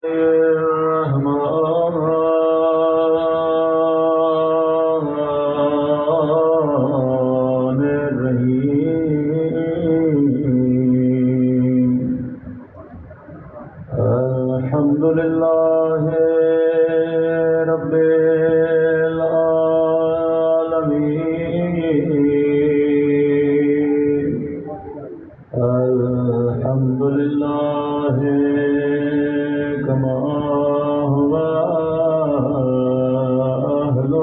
الرحمن الرحيم الحمد لله رب العالمين الحمد لله كما هو أهله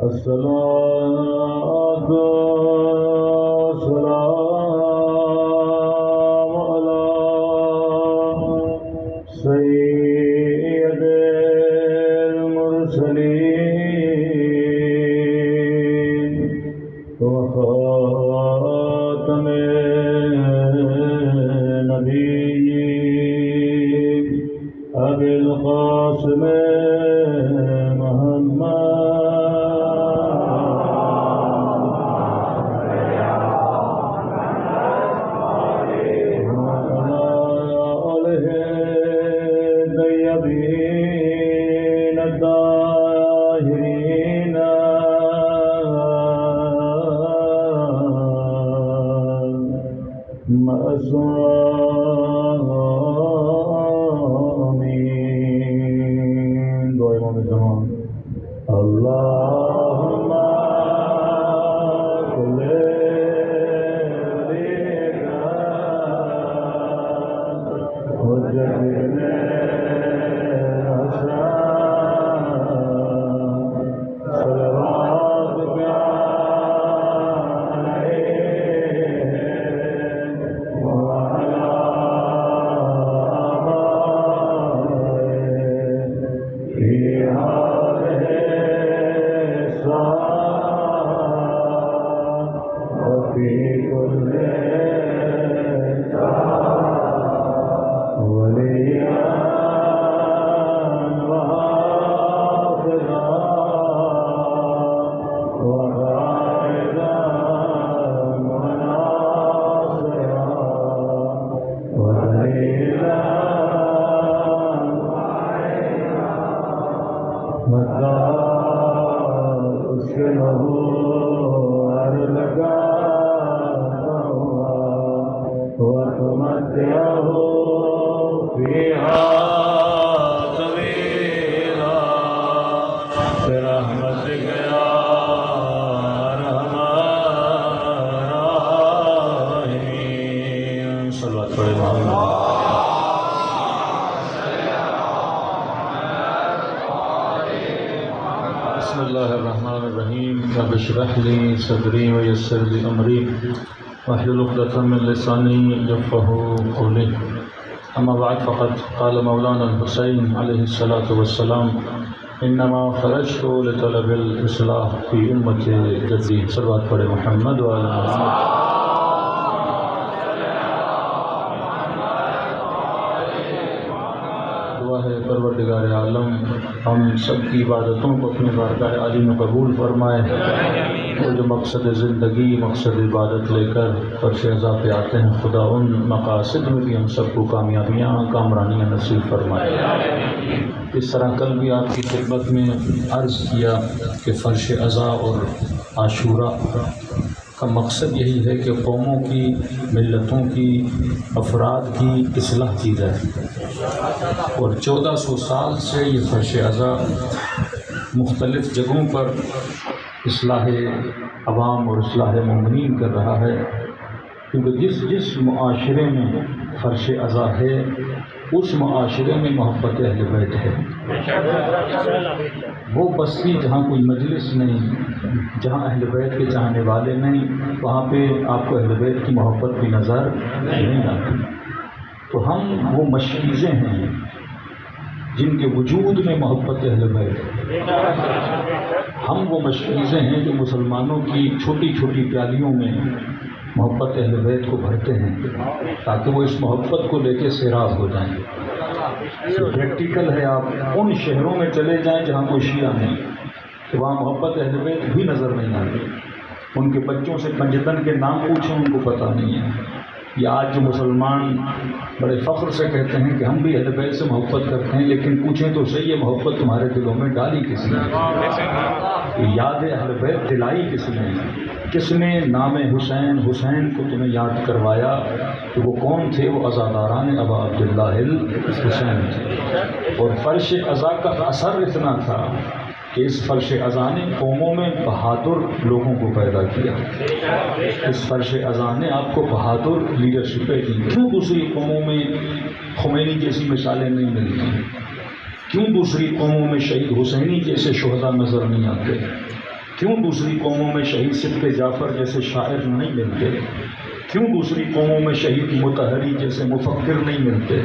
الصلاة والسلام على سيد المرسلين وخاتم النبيين أبي القاسم محمد الطيبين الطاهرين معصومين دعاء امام الزمان اللهم صل عليك وجعلنا صلواتك عليه وعلى آبائه في هذه الساعة وفي كل ساعة وليا وحافظا وقائدا وناصرا ودليلا متى تسكنه أرضك وتمتعه فيها طويلا برحمتك يا أرحم الراحمين صلوات پڑھیں محمد بسم الله الرحمن الرحيم رب اشرح لي صدري ويسر لي أمري واحلل عقدة من لساني يفقهوا قولي أما بعد فقد قال مولانا الحسين عليه الصلاة والسلام إنما خرجت لطلب الإصلاح في أمة جدي صلوات پڑھیں محمد وعلى محمد دعا ہے پروردگار عالم ہم سب کی عبادتوں کو اپنی بارگاہ عالی میں قبول فرمائے اور جو مقصد زندگی مقصد عبادت لے کر فرش عزا پہ آتے ہیں خدا ان مقاصد میں بھی ہم سب کو کامیابیاں کامرانیاں نصیب فرمائے اس طرح کل بھی آپ کی خدمت میں عرض کیا کہ فرش عزا اور عاشورہ کا مقصد یہی ہے کہ قوموں کی ملتوں کی افراد کی اصلاح کی جائے اور 1400 سال سے یہ فرش عزا مختلف جگہوں پر اصلاح عوام اور اصلاح مومنین کر رہا ہے کیونکہ جس معاشرے میں فرش عزا ہے اس معاشرے میں محبت اہل بیت ہے۔ وہ بستی جہاں کوئی مجلس نہیں، جہاں اہل بیت کے چاہنے والے نہیں، وہاں پہ آپ کو اہل بیت کی محبت بھی نظر نہیں آتی۔ تو ہم وہ مشکیزیں ہیں جن کے وجود میں محبت اہل بیت ہے۔ ہم وہ مشکیزیں ہیں جو مسلمانوں کی چھوٹی چھوٹی پیالیوں میں محبت اہل بیت کو بھرتے ہیں تاکہ وہ اس محبت کو لے کے سیراب ہو جائیں۔ پریکٹیکل ہے، آپ ان شہروں میں چلے جائیں جہاں کوئی شیعہ نہیں تو وہاں محبت اہل بیت بھی نظر نہیں آتی۔ ان کے بچوں سے پنجتن کے نام پوچھیں ان کو پتہ نہیں ہے، یہ آج جو مسلمان بڑے فخر سے کہتے ہیں کہ ہم بھی اہل بیت سے محبت کرتے ہیں، لیکن پوچھیں تو صحیح، یہ محبت تمہارے دلوں میں ڈالی کس نے؟ یاد اہل بیت دلائی کس نے؟ کس نے نام حسین حسین کو تمہیں یاد کروایا؟ کہ وہ کون تھے؟ وہ عزاداران ابا عبداللہ الحسین تھے۔ اور فرش عزا کا اثر اتنا تھا کہ اس فرش عزا نے قوموں میں بہادر لوگوں کو پیدا کیا۔ اس فرش عزا نے آپ کو بہادر لیڈرشپیں دی۔ کیوں دوسری قوموں میں خمینی جیسی مثالیں نہیں ملتی؟ کیوں دوسری قوموں میں شہید حسینی جیسے شہداء نظر نہیں آتے؟ کیوں دوسری قوموں میں شہید صدق جعفر جیسے شاعر نہیں ملتے؟ کیوں دوسری قوموں میں شہید مطہری جیسے مفکر نہیں ملتے؟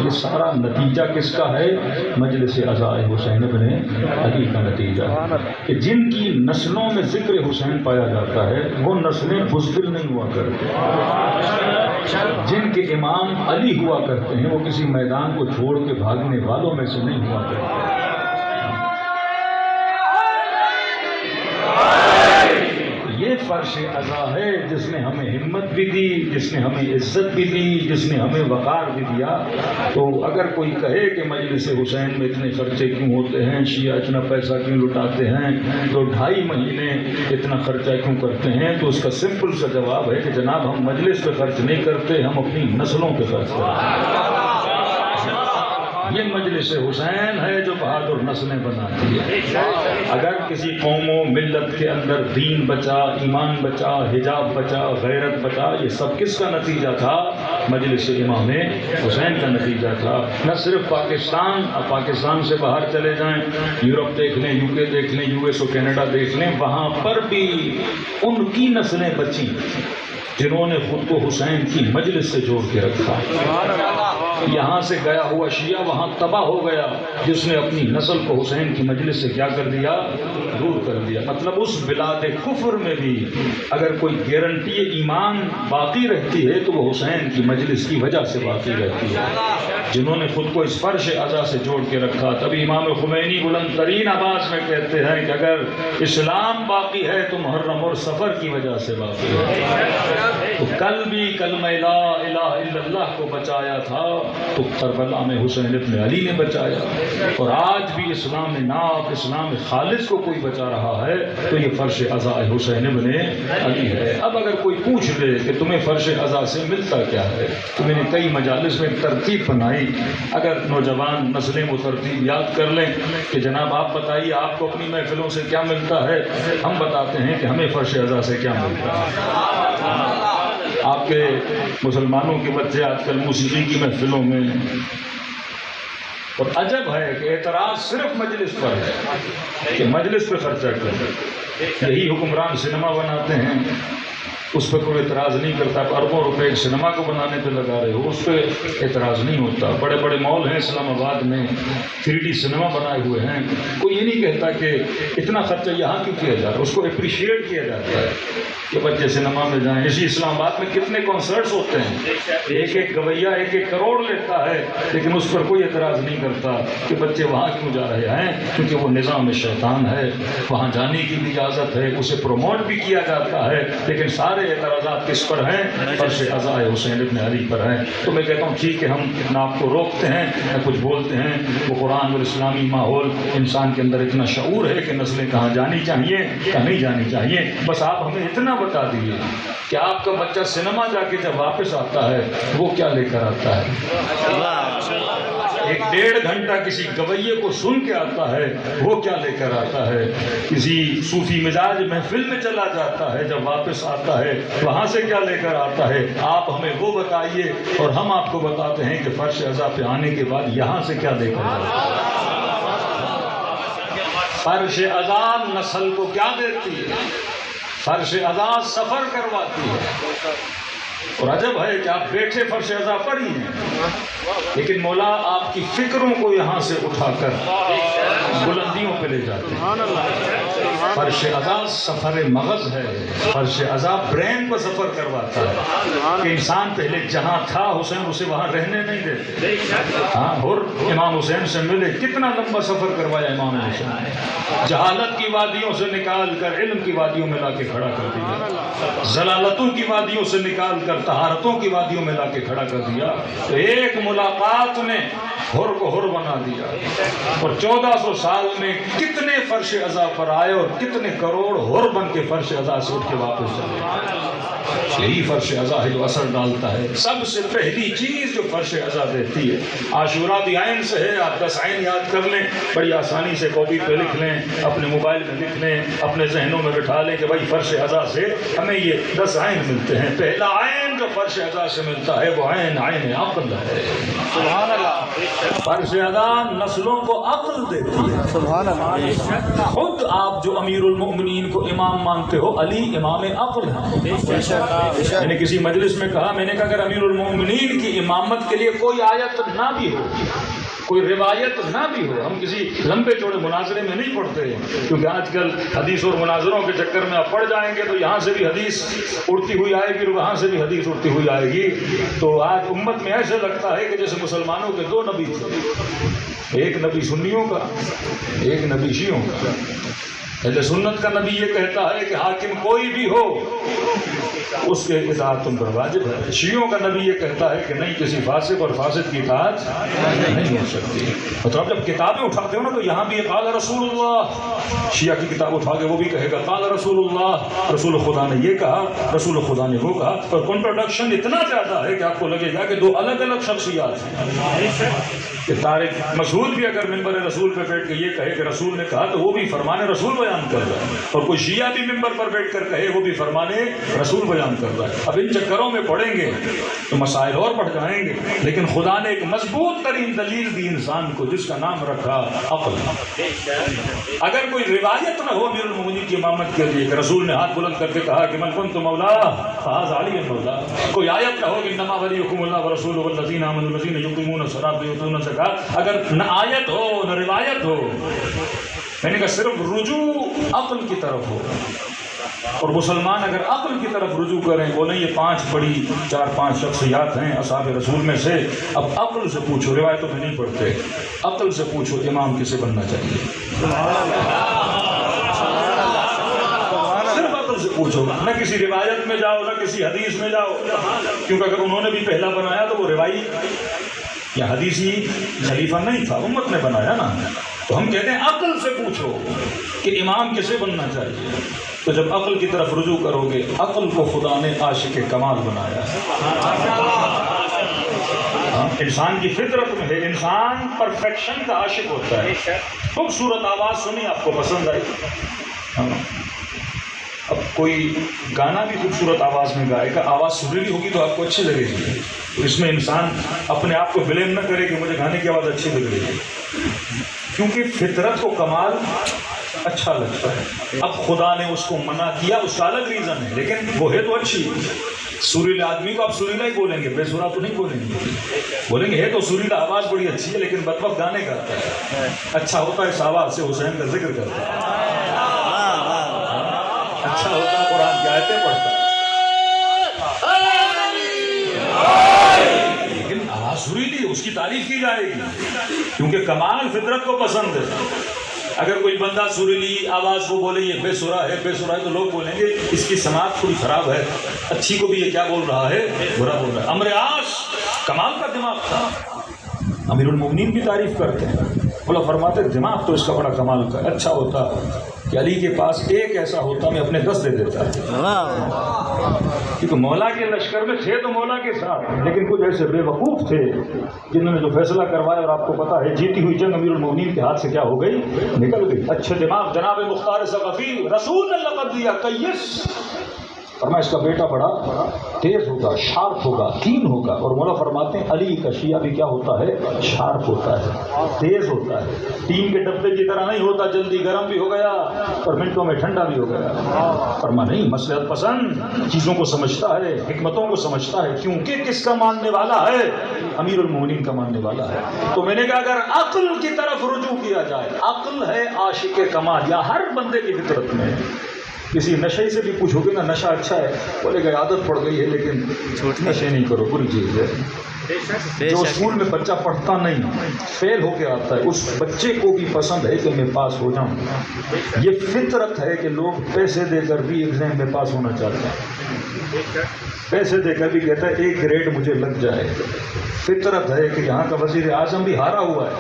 یہ سارا نتیجہ کس کا ہے؟ مجلس عزاء حسین ابن علی کا نتیجہ ہے کہ جن کی نسلوں میں ذکر حسین پایا جاتا ہے وہ نسلیں بزدل نہیں ہوا کرتی۔ جن کے امام علی ہوا کرتے ہیں وہ کسی میدان کو چھوڑ کے بھاگنے والوں میں سے نہیں ہوا کرتے۔ یہ فرش عزا ہے جس نے ہمیں ہمت بھی دی، جس نے ہمیں عزت بھی دی، جس نے ہمیں وقار بھی دیا۔ تو اگر کوئی کہے کہ مجلس حسین میں اتنے خرچے کیوں ہوتے ہیں، شیعہ اتنا پیسہ کیوں لٹاتے ہیں، تو 2.5 مہینے اتنا خرچہ کیوں کرتے ہیں، تو اس کا سمپل سا جواب ہے کہ جناب ہم مجلس پہ خرچ نہیں کرتے، ہم اپنی نسلوں پہ خرچ کرتے ہیں۔ یہ مجلس حسین ہے جو بہادر نسلیں بناتی ہے۔ اگر کسی قوم و ملت کے اندر دین بچا، ایمان بچا، حجاب بچا، غیرت بچا، یہ سب کس کا نتیجہ تھا؟ مجلس امام حسین کا نتیجہ تھا۔ نہ صرف پاکستان، اب پاکستان سے باہر چلے جائیں، یورپ دیکھ لیں، یو کے دیکھ لیں، یو ایس و کینیڈا دیکھ لیں، وہاں پر بھی ان کی نسلیں بچیں جنہوں نے خود کو حسین کی مجلس سے جوڑ کے رکھا۔ یہاں سے گیا ہوا شیعہ وہاں تباہ ہو گیا جس نے اپنی نسل کو حسین کی مجلس سے کیا کر دیا؟ دور کر دیا۔ مطلب اس بلاد کفر میں بھی اگر کوئی گارنٹی ایمان باقی رہتی ہے تو وہ حسین کی مجلس کی وجہ سے باقی رہتی ہے، جنہوں نے خود کو اس فرش عزا سے جوڑ کے رکھا۔ تبھی امام خمینی بلند ترین آواز میں کہتے ہیں کہ اگر اسلام باقی ہے تو محرم اور سفر کی وجہ سے باقی ہے۔ تو کل بھی کلمہ لا الہ الا اللہ کو بچایا تھا تو کربلا میں حسین ابن علی نے بچایا، اور آج بھی اسلام ناب، اسلام خالص کو کوئی بچا رہا ہے تو یہ فرش عزا حسین ابن علی ہے۔ اب اگر کوئی پوچھ لے کہ تمہیں فرش عزا سے ملتا کیا ہے، تو میں نے کئی مجالس میں ترتیب بنائی، اگر نوجوان نسلیں وہ ترتیب یاد کر لیں کہ جناب آپ بتائیے آپ کو اپنی محفلوں سے کیا ملتا ہے، ہم بتاتے ہیں کہ ہمیں فرش عزا سے کیا ملتا ہے۔ آپ کے مسلمانوں کے بچے آج کل موسیقی کی محفلوں میں، اور عجب ہے کہ اعتراض صرف مجلس پر ہے کہ مجلس پہ خرچہ کریں۔ یہی حکمران سنیما بناتے ہیں، اس پہ کوئی اعتراض نہیں کرتا۔ اربوں روپے ایک سنیما کو بنانے پہ لگا رہے ہو، اس پہ اعتراض نہیں ہوتا۔ بڑے بڑے مال ہیں اسلام آباد میں، 3D سنیما بنائے ہوئے ہیں، کوئی یہ نہیں کہتا کہ اتنا خرچہ یہاں کیوں کیا جا رہا ہے، اس کو اپریشیٹ کیا جاتا ہے کہ بچے سنیما میں جائیں۔ اسی اسلام آباد میں کتنے کنسرٹس ہوتے ہیں، ایک ایک گویا 1-1 کروڑ لیتا ہے، لیکن اس پر کوئی اعتراض نہیں کرتا کہ بچے وہاں کیوں جا رہے ہیں، کیونکہ وہ نظام شیطان ہے، وہاں جانے کی بھی اجازت ہے، اسے پروموٹ بھی کیا جاتا ہے، لیکن سارے اعتراضات کس پر ہیں؟ فرش عزا حسین ابن علی پر ہیں۔ تو میں کہتا ہوں ٹھیک ہے، ہم نہ آپ کو روکتے ہیں نہ کچھ بولتے ہیں، وہ قرآن اور اسلامی ماحول انسان کے اندر اتنا شعور ہے کہ نسلیں کہاں جانی چاہیے کہاں نہیں جانی چاہیے۔ بس آپ ہمیں اتنا بتا دیجیے کہ آپ کا بچہ سنیما جا کے جب واپس آتا ہے وہ کیا لے کر آتا ہے، 1-1.5 گھنٹہ کسی گویے کو سن کے آتا ہے وہ کیا لے کر آتا ہے، کسی صوفی مزاج محفل میں چلا جاتا ہے جب واپس آتا ہے وہاں سے کیا لے کر آتا ہے۔ آپ ہمیں وہ بتائیے اور ہم آپ کو بتاتے ہیں کہ فرش عزا پہ آنے کے بعد یہاں سے کیا لے کر آتا ہے۔ فرش عزا نسل کو کیا دیتی ہے، فرش عزا سفر کرواتی ہے، اور عجب ہے کہ آپ بیٹھے فرش عزا پر ہی ہیں، لیکن مولا آپ کی فکروں کو یہاں سے اٹھا کر بلندیوں پہ لے جاتے ہیں۔ فرش عزا سفر مغز ہے، فرش عزا برین پر سفر کرواتا ہے کہ انسان پہلے جہاں تھا حسین اسے وہاں رہنے نہیں دیتے۔ ہاں، اور امام حسین سے ملے، کتنا لمبا سفر کروایا امام حسین، جہالت کی وادیوں سے نکال کر علم کی وادیوں میں لا کے کھڑا کر دیا، ضلالتوں کی وادیوں سے نکال کر کر طہارتوں کی وادیوں میں لا کے کھڑا کر دیا، تو ایک ملاقات نے ہر کو ہر بنا دیا، اور 1400 سال میں کتنے فرش عزا پر آئے اور کتنے کروڑ ہر بن کے فرش عزا سے اٹھ کے واپس چلے۔ یہی فرش عزا ہے جو اثر ڈالتا ہے۔ سب سے پہلی چیز جو فرش عزا دیتی ہے، عاشورہ بھی عین سے ہے، آپ 10 عین یاد کر لیں، بڑی آسانی سے کاپی پہ لکھ لیں، اپنے موبائل میں لکھ لیں، اپنے ذہنوں میں بٹھا لیں کہ بھائی فرش عزا سے ہمیں یہ 10 عین ملتے ہیں۔ پہلا عین جو فرش عزا سے ملتا ہے وہ عین عقل ہے۔ سبحان اللہ۔ فرش عزا نسلوں کو عقل دیتی ہے۔ سبحان اللہ۔ خود آپ جو امیر المؤمنین کو امام مانتے ہو، علی امام عقل ہے۔ میں نے کسی مجلس میں کہا، میں نے کہا اگر امیر المؤمنین کی امامت کے لیے کوئی آیت نہ بھی ہو، کوئی روایت نہ بھی ہو، ہم کسی لمبے چوڑے مناظرے میں نہیں پڑھتے ہیں، کیونکہ آج کل حدیث اور مناظروں کے چکر میں آپ پڑھ جائیں گے تو یہاں سے بھی حدیث اڑتی ہوئی آئے گی اور وہاں سے بھی حدیث اڑتی ہوئی آئے گی۔ تو آج امت میں ایسے لگتا ہے کہ جیسے مسلمانوں کے 2 نبی تھے، ایک نبی سنیوں کا، ایک نبی شیعوں کا۔ اہل سنت کا نبی یہ کہتا ہے کہ حاکم کوئی بھی ہو اس کے اطاعت تم پر واجب ہے۔ شیعوں کا نبی یہ کہتا ہے کہ نہیں، کسی فاسق اور فاسق کی اطاعت نہیں ہو سکتی۔ مطلب جب کتابیں اٹھاتے ہو نا تو یہاں بھی قال رسول اللہ، شیعہ کی کتاب اٹھا کے وہ بھی کہے گا قال رسول اللہ، رسول خدا نے یہ کہا، رسول خدا نے وہ کہا، اور کنٹروڈکشن اتنا زیادہ ہے کہ آپ کو لگے گا کہ 2 الگ الگ شخصیات ہیں۔ کہ طارق مسعود بھی اگر ممبر رسول پہ بیٹھ کے یہ کہے کہ رسول نے کہا تو وہ بھی فرمان رسول بیان کر رہا ہے، اور کوئی شیعہ بھی ممبر پر بیٹھ کر کہے وہ بھی فرمان رسول بیان کر رہا ہے۔ اب ان چکروں میں پڑیں گے تو مسائل اور بڑھ جائیں گے، لیکن خدا نے ایک مضبوط ترین دلیل دی انسان کو جس کا نام رکھا عقل۔ اگر کوئی روایت نہ ہو امیر المؤمنین کی امامت کے لیے کہ رسول نے ہاتھ بلند کر کے کہا کہ من کنت مولا فہذا علی مولا، کوئی آیت نہ ہو کہ انما ولیکم اللہ ورسولہ والذین آمنوا الذین یقیمون الصلاۃ ویؤتون الزکاۃ، اگر نہ آیت ہو نہ روایت ہو، میں نے کہا صرف رجوع عقل کی طرف ہو، اور مسلمان اگر عقل کی طرف رجوع کریں، بولیں یہ 5 بڑی 4-5 شخصیات ہیں اصحاب رسول میں سے، اب عقل سے پوچھو، روایتوں میں نہیں پڑھتے، عقل سے پوچھو امام کسے بننا چاہیے، صرف عقل سے پوچھو، نہ کسی روایت میں جاؤ نہ کسی حدیث میں جاؤ، کیونکہ اگر انہوں نے بھی پہلا بنایا تو وہ روایی یا حدیثی خلیفہ نہیں تھا، امت نے بنایا نا۔ تو ہم کہتے ہیں عقل سے پوچھو کہ امام کسے بننا چاہیے، تو جب عقل کی طرف رجوع کرو گے، عقل کو خدا نے عاشق کمال بنایا ہے۔ انسان کی فطرت میں ہے، انسان پرفیکشن کا عاشق ہوتا ہے۔ خوبصورت آواز سنی، آپ کو پسند آئی، اب کوئی گانا بھی خوبصورت آواز میں گائے گا، آواز سریلی ہوگی تو آپ کو اچھی لگے گی، تو اس میں انسان اپنے آپ کو بلیم نہ کرے کہ مجھے گانے کی آواز اچھی لگ رہی ہے، کیونکہ فطرت کو کمال اچھا لگتا ہے۔ اب خدا نے اس کو منع کیا، اس کا الگ ریزن ہے، لیکن وہ ہے تو اچھی۔ سریلے آدمی کو آپ سریلا ہی بولیں گے، بے سرا تو نہیں بولیں گے، بولیں گے ہے تو سریلا، آواز بڑی اچھی ہے لیکن بدبخت گانے گاتا ہے۔ اچھا ہوتا ہے اس آواز سے حسین کا ذکر کرتا ہے، اچھا ہوتا ہے قرآن کی آیتیں پڑھتا ہے، لیکن آواز سریلی اس کی تعریف کی جائے گی، کیونکہ کمال فطرت کو پسند ہے۔ اگر کوئی بندہ سریلی آواز کو بولے یہ بے سرا ہے، بے سرا ہے، تو لوگ بولیں گے اس کی سماعت تھوڑی خراب ہے، اچھی کو بھی یہ کیا بول رہا ہے، برا بول رہا ہے۔ عمرو عاص کمال کا دماغ تھا، امیر المؤمنین کی تعریف کرتے ہیں، بولا فرماتے دماغ تو اس کا بڑا کمال کا، اچھا ہوتا کہ علی کے پاس ایک ایسا ہوتا میں اپنے 10 دے دیتا، کیونکہ مولا کے لشکر میں تھے تو مولا کے ساتھ، لیکن کچھ ایسے بے وقوف تھے جنہوں نے جو فیصلہ کروایا، اور آپ کو پتا ہے جیتی ہوئی جنگ امیر المؤمنین کے ہاتھ سے کیا ہو گئی، نکل گئی۔ اچھے دماغ جناب مختار ثقفی، رسول نے لقب دیا قیس، فرمایا اس کا بیٹا بڑا تیز ہوگا، شارپ ہوگا، کین ہوگا، اور مولا فرماتے ہیں علی کا شیعہ بھی کیا ہوتا ہے، شارپ ہوتا ہے، تیز ہوتا ہے، ٹین کے ڈبے کی طرح نہیں ہوتا، جلدی گرم بھی ہو گیا اور منٹوں میں ٹھنڈا بھی ہو گیا۔ فرمایا نہیں، مصلحت پسند، چیزوں کو سمجھتا ہے، حکمتوں کو سمجھتا ہے، کیونکہ کس کا ماننے والا ہے، امیر المؤمنین کا ماننے والا ہے۔ تو میں نے کہا اگر عقل کی طرف رجوع کیا جائے، عقل ہے عاشق کمال، یا ہر بندے کی فطرت میں، کسی نشے سے بھی پوچھو گے نا نشہ اچھا ہے، بولے گا عادت پڑ گئی ہے لیکن نشے نہیں کرو، بری چیز ہے۔ جو اسکول میں بچہ پڑھتا نہیں، فیل ہو کے آتا ہے، اس بچے کو بھی پسند ہے کہ میں پاس ہو جاؤں۔ یہ فطرت ہے کہ لوگ پیسے دے کر بھی ایگزام میں پاس ہونا چاہتے ہیں، پیسے دے کر بھی کہتا ہے 1 گریڈ مجھے لگ جائے. فطرت ہے کہ یہاں کا وزیر اعظم بھی ہارا ہوا ہے.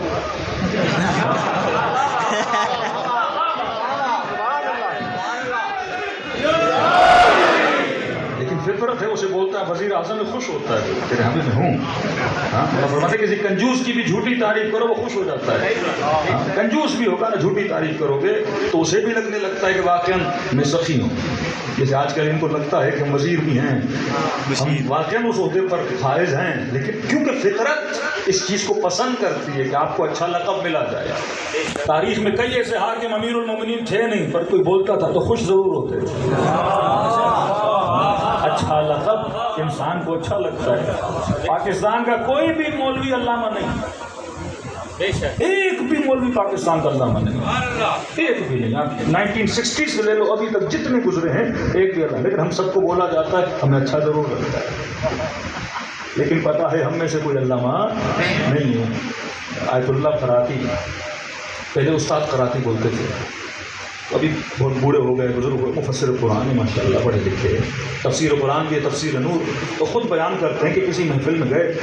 فطرت ہے اسے بولتا ہے وزیر اعظم میں خوش ہوتا ہے کہ ہم میں ہوں. فرماتے کسی کنجوس کی بھی جھوٹی تعریف کرو وہ خوش ہو جاتا ہے. کنجوس بھی ہوگا نا جھوٹی تعریف کرو گے تو اسے بھی لگنے لگتا ہے کہ واقعاً میں سخی ہوں. جیسے آج کل ان کو لگتا ہے کہ ہم وزیر بھی ہیں, ہم واقعاً اس عہدے پر فائز ہیں, لیکن کیونکہ فطرت اس چیز کو پسند کرتی ہے کہ آپ کو اچھا لقب ملا جائے. تاریخ میں کئی ایسے حاکم امیر المومنین تھے نہیں, پر کوئی بولتا تھا تو خوش ضرور ہوتے تھے. اچھا لقب انسان کو اچھا لگتا ہے. پاکستان کا کوئی بھی مولوی علامہ نہیں, ایک بھی مولوی پاکستان کا علامہ نہیں, ایک بھی نہیں. آپ 1960 سے لے لو ابھی تک جتنے گزرے ہیں ایک بھی علامہ. لیکن ہم سب کو بولا جاتا ہے, ہمیں اچھا ضرور لگتا ہے, لیکن پتہ ہے ہم میں سے کوئی علامہ نہیں ہے. آیت اللہ قراتی, پہلے استاد قراتی بولتے تھے, ابھی بہت بوڑھے ہو گئے, بزرگ ہو, مفسر قرآن ماشاء اللہ پڑھے لکھے, تفسیر قرآن کی تفسیر نور. تو خود بیان کرتے ہیں کہ کسی محفل میں گئے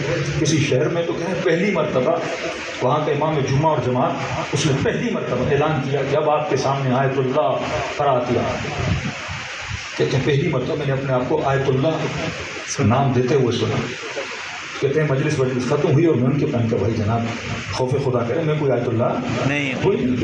کسی شہر میں, تو کہیں پہلی مرتبہ وہاں کے امام جمعہ اور جماعت, اس نے پہلی مرتبہ اعلان کیا کہ اب آپ کے سامنے آیت اللہ قراتی. کہتے ہیں پہلی مرتبہ میں نے اپنے آپ کو آیت اللہ نام دیتے ہوئے سنا. کہتے ہیں مجلس ختم ہوئی اور میں ان کے پہن کا بھائی جناب خوف خدا کرے, میں کوئی آیت اللہ نہیں,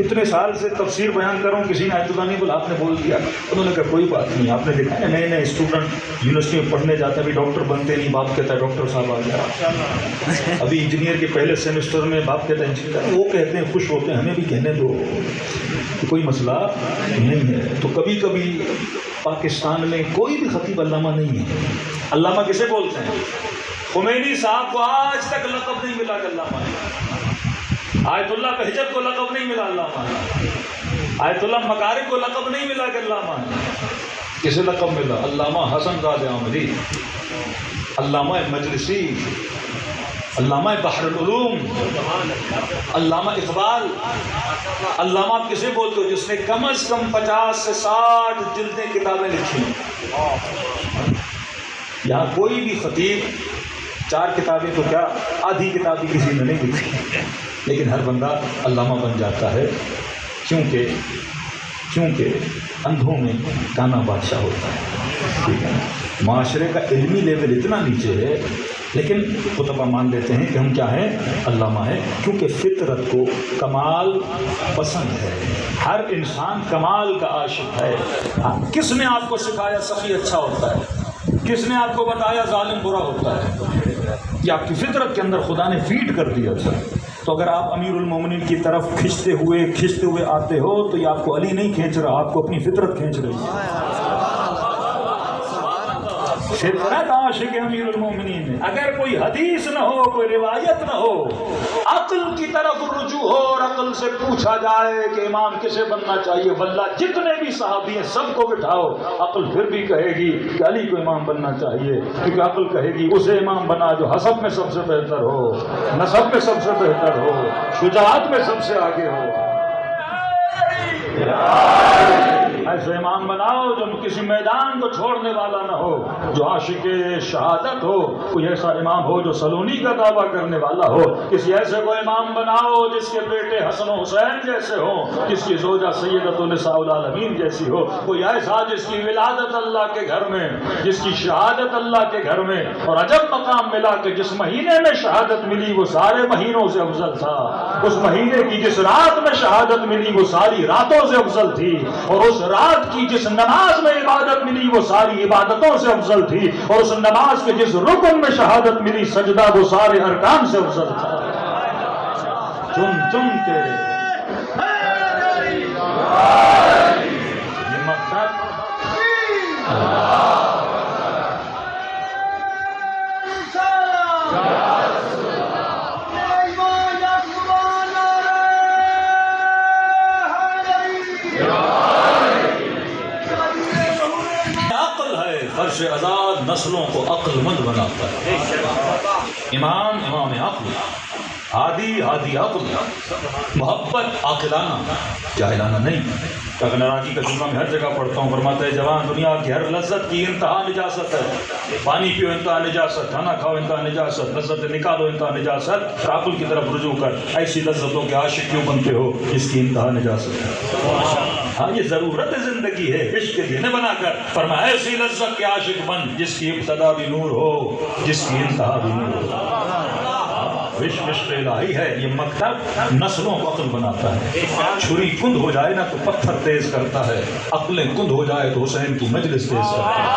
اتنے سال سے تفسیر بیان کر رہا ہوں, کسی نے آیت اللہ نہیں بولا, آپ نے بول دیا. انہوں نے کہا کوئی بات نہیں, آپ نے دیکھا ہے نئے نئے اسٹوڈنٹ یونیورسٹی میں پڑھنے جاتے ہیں, ابھی ڈاکٹر بنتے نہیں, باپ کہتا ہے ڈاکٹر صاحب آ گیا. ابھی انجینئر کے پہلے سیمسٹر میں باپ کہتا ہے انجینئر, وہ کہتے ہیں خوش ہوتے ہیں, ہمیں بھی کہنے دو, کوئی مسئلہ نہیں ہے. تو کبھی کبھی پاکستان میں کوئی بھی خطیب علامہ نہیں ہے. علامہ کسے بولتے ہیں؟ خمینی صاحب کو آج تک لقب نہیں ملا کہ علامہ ہے. آیت اللہ بہجت کو لقب نہیں ملا علامہ ہے. آیت اللہ مکارم کو لقب نہیں ملا کہ علامہ ہے. کسے لقب ملا؟ علامہ حسن زاد عامری, علامہ مجلسی, علامہ بحر العلوم, علامہ اقبال. علامہ آپ کسے بولتے ہو؟ جس نے کم از کم 50 سے 60 جلدیں کتابیں لکھی. یہاں کوئی بھی خطیب 4 کتابیں تو کیا آدھی کتابیں کسی نے نہیں لکھی, لیکن ہر بندہ علامہ بن جاتا ہے. کیونکہ اندھوں میں کانا بادشاہ ہوتا ہے. معاشرے کا علمی لیول اتنا نیچے ہے, لیکن خطبہ مان لیتے ہیں کہ ہم کیا ہیں, علامہ ہیں, کیونکہ فطرت کو کمال پسند ہے. ہر انسان کمال کا عاشق ہے. کس نے آپ کو سکھایا سخی اچھا ہوتا ہے؟ کس نے آپ کو بتایا ظالم برا ہوتا ہے؟ یہ آپ کی فطرت کے اندر خدا نے فیڈ کر دیا تھا. تو اگر آپ امیر المومنین کی طرف کھنچتے ہوئے آتے ہو تو یہ آپ کو علی نہیں کھینچ رہا, آپ کو اپنی فطرت کھینچ رہی ہے. فطرت عاشق امیر المومنین ہے. اگر کوئی حدیث نہ ہو, کوئی روایت نہ ہو, عقل کی طرف رجوع ہو اور عقل سے پوچھا جائے کہ امام کسے بننا چاہیے, واللہ جتنے بھی صحابی ہیں سب کو بٹھاؤ, عقل پھر بھی کہے گی کہ علی کو امام بننا چاہیے. کیونکہ عقل کہے گی اسے امام بنا جو حسب میں سب سے بہتر ہو, نسب میں سب سے بہتر ہو, شجاعت میں سب سے آگے ہو. ایسے امام بناؤ جو کسی میدان کو چھوڑنے والا نہ ہو, جو عاشق شہادت ہو. کوئی ایسا امام ہو جو سلونی کا دعویٰ کرنے والا ہو. کسی ایسے کو امام بناؤ جس کے بیٹے حسن و حسین جیسے ہوں, جس کی زوجہ سیدۃ النساء العالمین جیسی ہو. کوئی ایسا جس کی ولادت اللہ کے گھر میں, جس کی شہادت اللہ کے گھر میں, اور عجب مقام ملا کہ جس مہینے میں شہادت ملی وہ سارے مہینوں سے افضل تھا. اس مہینے کی جس رات میں شہادت ملی وہ ساری راتوں سے افضل تھی. اور اس رات کی جس نماز میں عبادت ملی وہ ساری عبادتوں سے افضل تھی. اور اس نماز کے جس رکن میں شہادت ملی سجدہ وہ سارے ارکان سے افضل تھا. چن چن کے یہ مقصد فرش آزاد نسلوں کو عقل مند بناتا ہے. امام عقل ہادی عقل، محبت عاقلانہ جاہلانہ نہیں۔ کاغنراجی کا جملہ میں ہر جگہ پڑھتا ہوں، فرماتا ہے جوان دنیا کی ہر لذت کی انتہا نجاست ہے، پانی پیو انتہا نجاست، کھانا کھاؤ انتہا نجاست، لذت نکالو انتہا نجاست، عقل کی طرف رجوع کر، ایسی لذتوں کے عاشق کیوں بنتے ہو جس کی انتہا نجاست ہے۔ ہاں یہ ضرورت زندگی ہے، عشق کے دینے بنا کر فرمایا ایسی لذت کے عاشق بن جس کی ابتدا بھی نور ہو، جس کی انتہا بھی نور ہو۔ عشق الہی ہے، یہ مکتب نسلوں کو عقل بناتا ہے۔ چھری کند ہو جائے نا تو پتھر تیز کرتا ہے، عقلیں کند ہو جائے تو حسین کی مجلس تیز کرتا ہے۔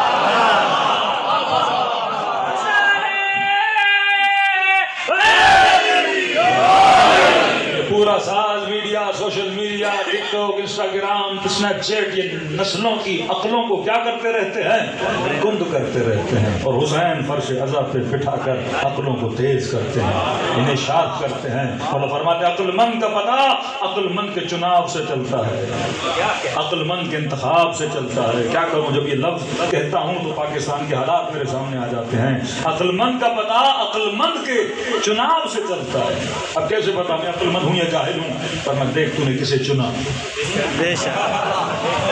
پورا سال میڈیا، سوشل میڈیا، ٹک ٹاک، انسٹاگرام، اسنیپ چیٹ یہ نسلوں کی عقلوں کو کیا کرتے رہتے ہیں؟ کند کرتے رہتے ہیں، اور حسین فرش عزا پہ بٹھا کر عقلوں کو تیز کرتے ہیں، انہیں شاد کرتے ہیں۔ اور فرماتے ہیں عقل مند کا پتہ عقل مند کے چناؤ سے چلتا ہے، عقل مند کے انتخاب سے چلتا ہے۔ کیا کروں جب یہ لفظ کہتا ہوں تو پاکستان کے حالات میرے سامنے آ جاتے ہیں۔ عقل مند کا پتہ عقل مند کے چناؤ سے چلتا ہے۔ اب کیسے پتا میں عقل مند ہوں یا جاہل ہوں؟ پر میں دیکھ تو نے کسے چنا،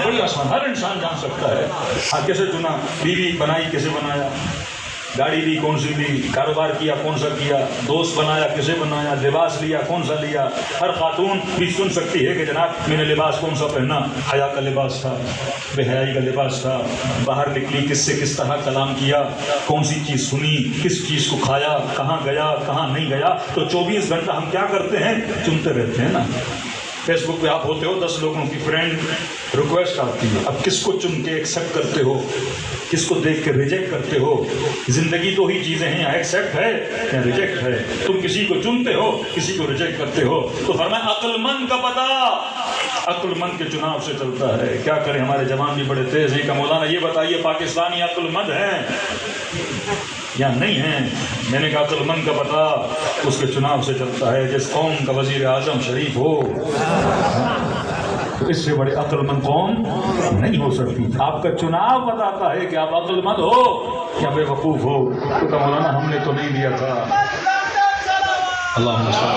بڑی آسان، ہر انسان جان سکتا ہے ہاں کیسے چنا، بیوی بنائی کیسے بنایا، گاڑی لی کون سی لی، کاروبار کیا کون سا کیا، دوست بنایا کیسے بنایا، لباس لیا کون سا لیا۔ ہر خاتون بھی سن سکتی ہے کہ جناب میں نے لباس کون سا پہنا، حیا کا لباس تھا، بے حیائی کا لباس تھا، باہر نکلی کس سے کس طرح کلام کیا، کون سی چیز سنی، کس چیز کو کھایا، کہاں گیا کہاں نہیں گیا۔ تو 24 گھنٹہ ہم کیا کرتے ہیں؟ چنتے رہتے ہیں نا۔ فیس بک پہ آپ ہوتے ہو 10 لوگوں کی فرینڈ ریکویسٹ آتی ہے، اب کس کو چن کے ایکسیپٹ کرتے ہو، کس کو دیکھ کے ریجیکٹ کرتے ہو؟ زندگی تو ہی چیزیں ہیں، ایکسیپٹ ہے یا ریجیکٹ ہے۔ تم کسی کو چنتے ہو کسی کو ریجیکٹ کرتے ہو۔ تو فرمایا عقل مند کا پتہ عقل مند کے چناؤ سے چلتا ہے۔ کیا کریں ہمارے جوان بھی بڑے تیز ہیں کہ مولانا یہ بتائیے پاکستانی عقل مند ہیں یا نہیں ہیں؟ میں نے کہا عقل مند کا پتہ اس کے چناؤ سے چلتا ہے۔ جس قوم کا وزیر اعظم شریف ہو تو اس سے بڑے عقل مند قوم نہیں ہو سکتی۔ آپ کا چناؤ بتاتا ہے کہ آپ عقل مند ہو یا بے وقوف ہو۔ تو کہا مولانا ہم نے تو نہیں دیا تھا۔ اللہم صل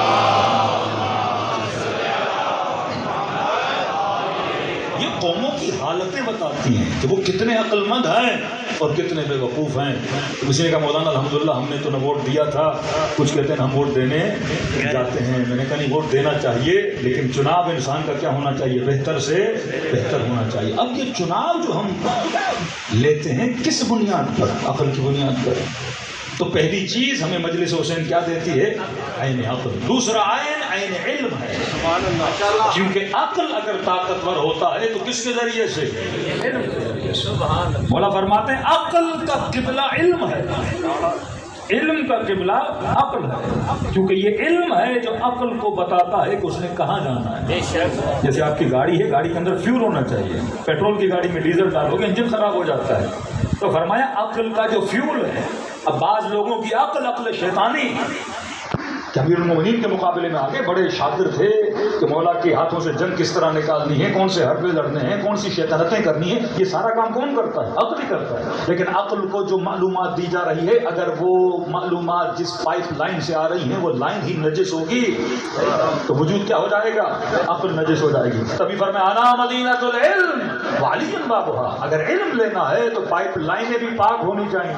یہ قوموں کی حالتیں بتاتی ہیں کہ وہ کتنے عقل مند ہیں اور کتنے بے وقوف ہیں۔ کسی نے کہا مولانا الحمدللہ ہم نے تو نہ ووٹ دیا تھا، کچھ کہتے ہیں ہم ووٹ دینے جاتے ہیں۔ میں نے کہا نہیں، ووٹ دینا چاہیے لیکن چناؤ انسان کا کیا ہونا چاہیے؟ بہتر سے بہتر ہونا چاہیے۔ اب یہ چناؤ جو ہم لیتے ہیں کس بنیاد پر؟ عقل کی بنیاد پر۔ تو پہلی چیز ہمیں مجلس حسین کیا دیتی ہے؟ عین عقل۔ دوسرا عین علم ہے، کیونکہ عقل اگر طاقتور ہوتا ہے تو کس کے ذریعے سے؟ علم کے ذریعے سے۔ مولا فرماتے ہیں عقل کا قبلہ علم ہے، علم کا قبلہ عقل ہے، کیونکہ یہ علم ہے جو عقل کو بتاتا ہے کہ اس نے کہاں جانا ہے۔ جیسے آپ کی گاڑی ہے، گاڑی کے اندر فیول ہونا چاہیے، پیٹرول کی گاڑی میں ڈیزل ڈالو گے انجن خراب ہو جاتا ہے۔ تو فرمایا عقل کا جو فیول ہے، اب بعض لوگوں کی عقل شیطانی کہ امیر المومنین کے مقابلے میں آگے بڑے شاطر تھے کہ مولا کے ہاتھوں سے جنگ کس طرح نکالنی ہے، کون سے حربے لڑنے ہیں، کون سی شیطنتیں کرنی ہیں، یہ سارا کام کون کرتا ہے؟ عقل ہی کرتا ہے۔ لیکن عقل کو جو معلومات دی جا رہی ہے، اگر وہ معلومات جس پائپ لائن سے آ رہی ہیں وہ لائن ہی نجس ہوگی تو وجود کیا ہو جائے گا؟ عقل نجس ہو جائے گی۔ تبھی فرمایا انا مدینۃ العلم وعلی بابها، اگر علم لینا ہے تو پائپ لائنیں بھی پاک ہونی چاہیے،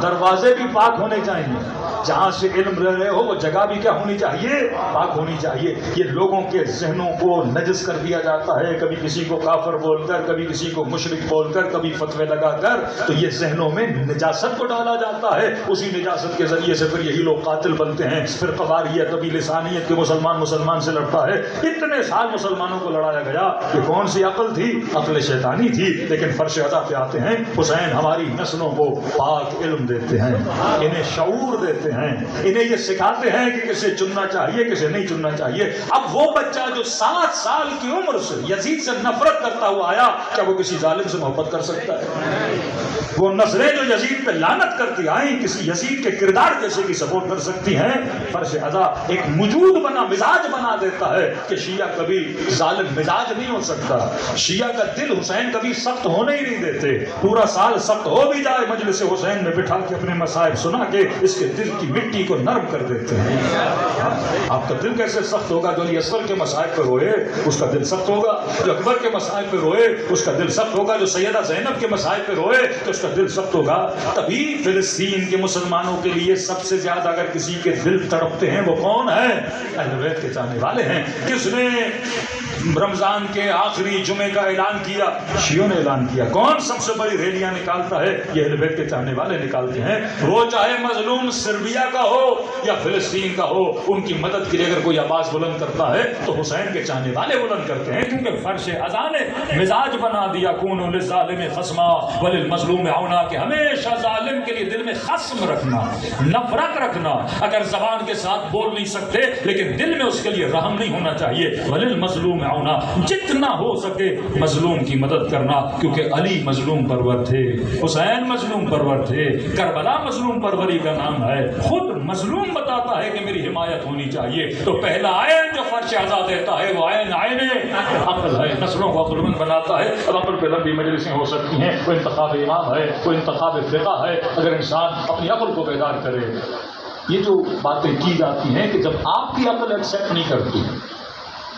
دروازے بھی پاک ہونے چاہیے، جہاں سے علم لے رہے ہو وہ جگہ بھی کیا ہونی چاہیے؟ پاک ہونی چاہیے۔ یہ لوگوں کے ذہنوں کو نجس کر دیا جاتا ہے، کبھی کسی کو کافر بول کر، کبھی کسی کو مشرک بول کر، کبھی فتوے لگا کر، تو یہ ذہنوں میں نجاست کو ڈالا جاتا ہے۔ اسی نجاست کے ذریعے سے پھر یہی لوگ قاتل بنتے ہیں، پھر قباریت کبھی لسانیت کے مسلمان سے لڑتا ہے۔ اتنے سال مسلمانوں کو لڑایا گیا، یہ کون سی عقل تھی؟ عقل شیطانی تھی۔ لیکن فرش عطا پہ آتے ہیں حسین ہماری نسلوں کو پاک علم دیتے ہیں، انہیں شعور دیتے ہیں، انہیں یہ سکھاتے ہیں کہ کسے چننا چاہیے کسے نہیں چننا چاہیے۔ اب وہ بچہ جو 7 سال کی عمر سے یزید سے نفرت کرتا ہوا آیا، کیا وہ کسی ظالم سے محبت کر سکتا ہے؟ وہ نظریں جو یزید پہ لعنت کرتی آئیں کسی یزید کے کردار جیسے کی سپورٹ کر سکتی ہیں؟ فرش عزا ایک موجود بنا مزاج بنا دیتا ہے کہ شیعہ کبھی ظالم مزاج نہیں ہو سکتا، شیعہ کا دل حسین کبھی سخت ہونے ہی نہیں دیتے۔ پورا سال سخت ہو بھی جائے مجلس حسین میں بٹھا کے اپنے مصائب سنا کے اس کے دل کی مٹی کو نرم کر دیتے ہیں. آپ کا دل کیسے سخت ہوگا؟ جو علی اصغر کے مصائب پہ روئے اس کا دل سخت ہوگا. جو اکبر کے مصائب پہ روئے اس کا دل سخت ہوگا. جو سیدہ زینب کے مصائب پہ روئے تو اس کا دل سخت ہوگا. تبھی فلسطین کے مسلمانوں کے لیے سب سے زیادہ اگر کسی کے دل تڑپتے ہیں وہ کون ہے؟ اہل بیت کے چاہنے والے ہیں. کس نے رمضان کے آخری جمعے کا اعلان کیا؟ شیعوں نے اعلان کیا. کون سب سے بڑی ریلیاں نکالتا ہے؟ یہ اہل بیت کے چاہنے والے نکالتے ہیں. وہ چاہے مظلوم سربیا کا ہو یا فلسطین کا ہو، ان کی مدد کے لیے اگر کوئی آواز بلند کرتا ہے تو حسین کے چاہنے والے بلند کرتے ہیں، کیونکہ فرش ازاں نے مزاج بنا دیا کونوا للظالم خصما وللمظلوم عونا، کہ ہمیشہ ظالم کے لیے دل میں خصم رکھنا، نفرت رکھنا. اگر زبان کے ساتھ بول نہیں سکتے لیکن دل میں اس کے لیے رحم نہیں ہونا چاہیے. وللمظلوم عونا، جتنا ہو سکے مظلوم کی مدد کرنا، کیونکہ علی مظلوم پرور تھے، حسین مظلوم پرور تھے، کربلا مظلوم پروری کا نام ہے. خود مظلوم بتاتا ہے کہ میری حمایت ہونی چاہیے. تو پہلا عین جو فرش ازاں دیتا ہے وہ عین عقل ہے، نسلوں کو عقل مند بناتا ہے. اب عقل پہ لمبی مجلسیں ہو سکتی ہیں، کوئی انتخاب امام ہے، کوئی انتخاب فقہ ہے. اگر انسان اپنی عقل کو بیدار کرے. یہ جو باتیں کی جاتی ہیں کہ جب آپ کی عقل ایکسیپٹ نہیں کرتی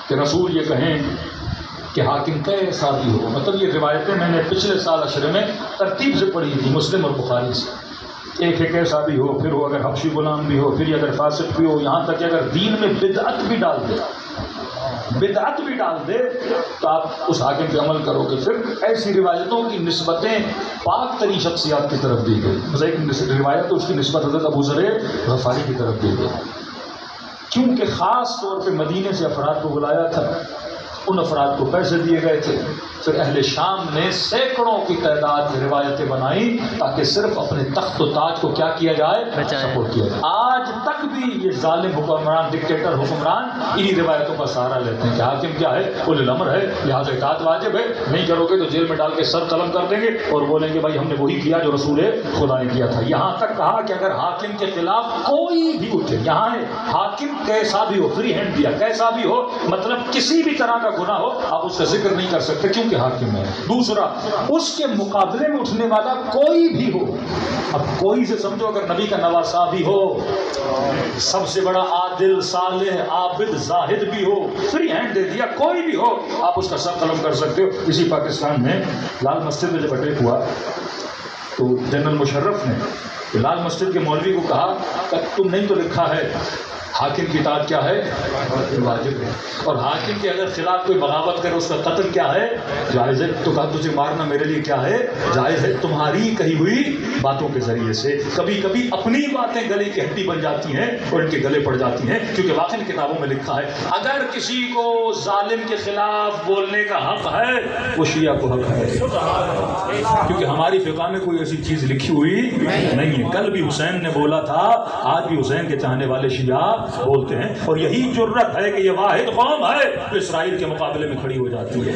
کہ رسول یہ کہیں کہ حاکم کیسا بھی ہو، مطلب یہ روایتیں میں نے پچھلے سال عشرے میں ترتیب سے پڑھی تھی مسلم اور بخاری سے. ایک ہے کیسا بھی ہو، پھر وہ اگر حبشی غلام بھی ہو، پھر یہ اگر فاسق بھی ہو، یہاں تک کہ اگر دین میں بدعت بھی ڈال دے تو آپ اس حاکم پہ عمل کرو گے. پھر ایسی روایتوں کی نسبتیں پاک ترین شخصیات کی طرف دی گئی. مثلا ایک روایت اس کی نسبت حضرت ابو ذر غفاری کی طرف دی گئی، کیونکہ خاص طور پہ مدینے سے افراد کو بلایا تھا، ان افراد کو پیسے دیے گئے تھے. پھر اہل شام نے سینکڑوں کی تعداد میں روایتیں بنائی تاکہ صرف اپنے تخت و تاج کو کیا کیا جائے؟ سپورٹ کیا جائے. آج تک بھی یہ ظالم حکمران، ڈکٹیٹر حکمران انہی روایتوں کا سہارا لیتے ہیں کہ حاکم کیا ہے؟ اولی الامر ہے، لہٰذا اطاعت واجب ہے، نہیں کرو گے تو جیل میں ڈال کے سر قلم کر دیں گے اور بولیں گے بھائی ہم نے وہی کیا جو رسول خدا نے کیا تھا. یہاں تک کہا کہ اگر حاکم کے خلاف کوئی بھی اٹھے، یہاں ہے حاکم کیسا بھی ہو، فری ہینڈ دیا، کیسا بھی ہو، مطلب کسی بھی طرح کا گناہ ہو آپ اس کا ذکر نہیں کر سکتے کیونکہ حاکم ہے. دوسرا، اس کے مقابلے میں اٹھنے والا کوئی بھی ہو، اب کوئی سے سمجھو اگر نبی کا نواسا بھی ہو، سب سے بڑا عادل، صالح، عابد، زاہد بھی ہو، فری ہینڈ دے دیا، کوئی بھی ہو آپ اس کا سر قلم کر سکتے ہو. اسی پاکستان میں لال مسجد میں جب اٹیک ہوا تو جنرل مشرف نے لال مسجد کے مولوی کو کہا کہ تم نہیں تو لکھا ہے حاکم کی اطاعت کیا ہے؟ واجب ہے، اور حاکم کے اگر خلاف کوئی بغاوت کرے اس کا قتل کیا ہے؟ جائز ہے. تو کہا تجھے مارنا میرے لیے کیا ہے؟ جائز ہے. تمہاری کہی ہوئی باتوں کے ذریعے سے کبھی کبھی اپنی باتیں گلے کی ہڈی بن جاتی ہیں اور ان کے گلے پڑ جاتی ہیں، کیونکہ واقعی کتابوں میں لکھا ہے اگر کسی کو ظالم کے خلاف بولنے کا حق ہے وہ شیعہ کو حق ہے، کیونکہ ہماری فقہ میں کوئی ایسی چیز لکھی ہوئی نہیں ہے. کل بھی حسین نے بولا تھا، آج بھی حسین کے چاہنے والے شیعہ بولتے ہیں، اور یہی جرت ہے کہ یہ واحد قوم ہے جو اسرائیل کے مقابلے میں کھڑی ہو جاتی ہے.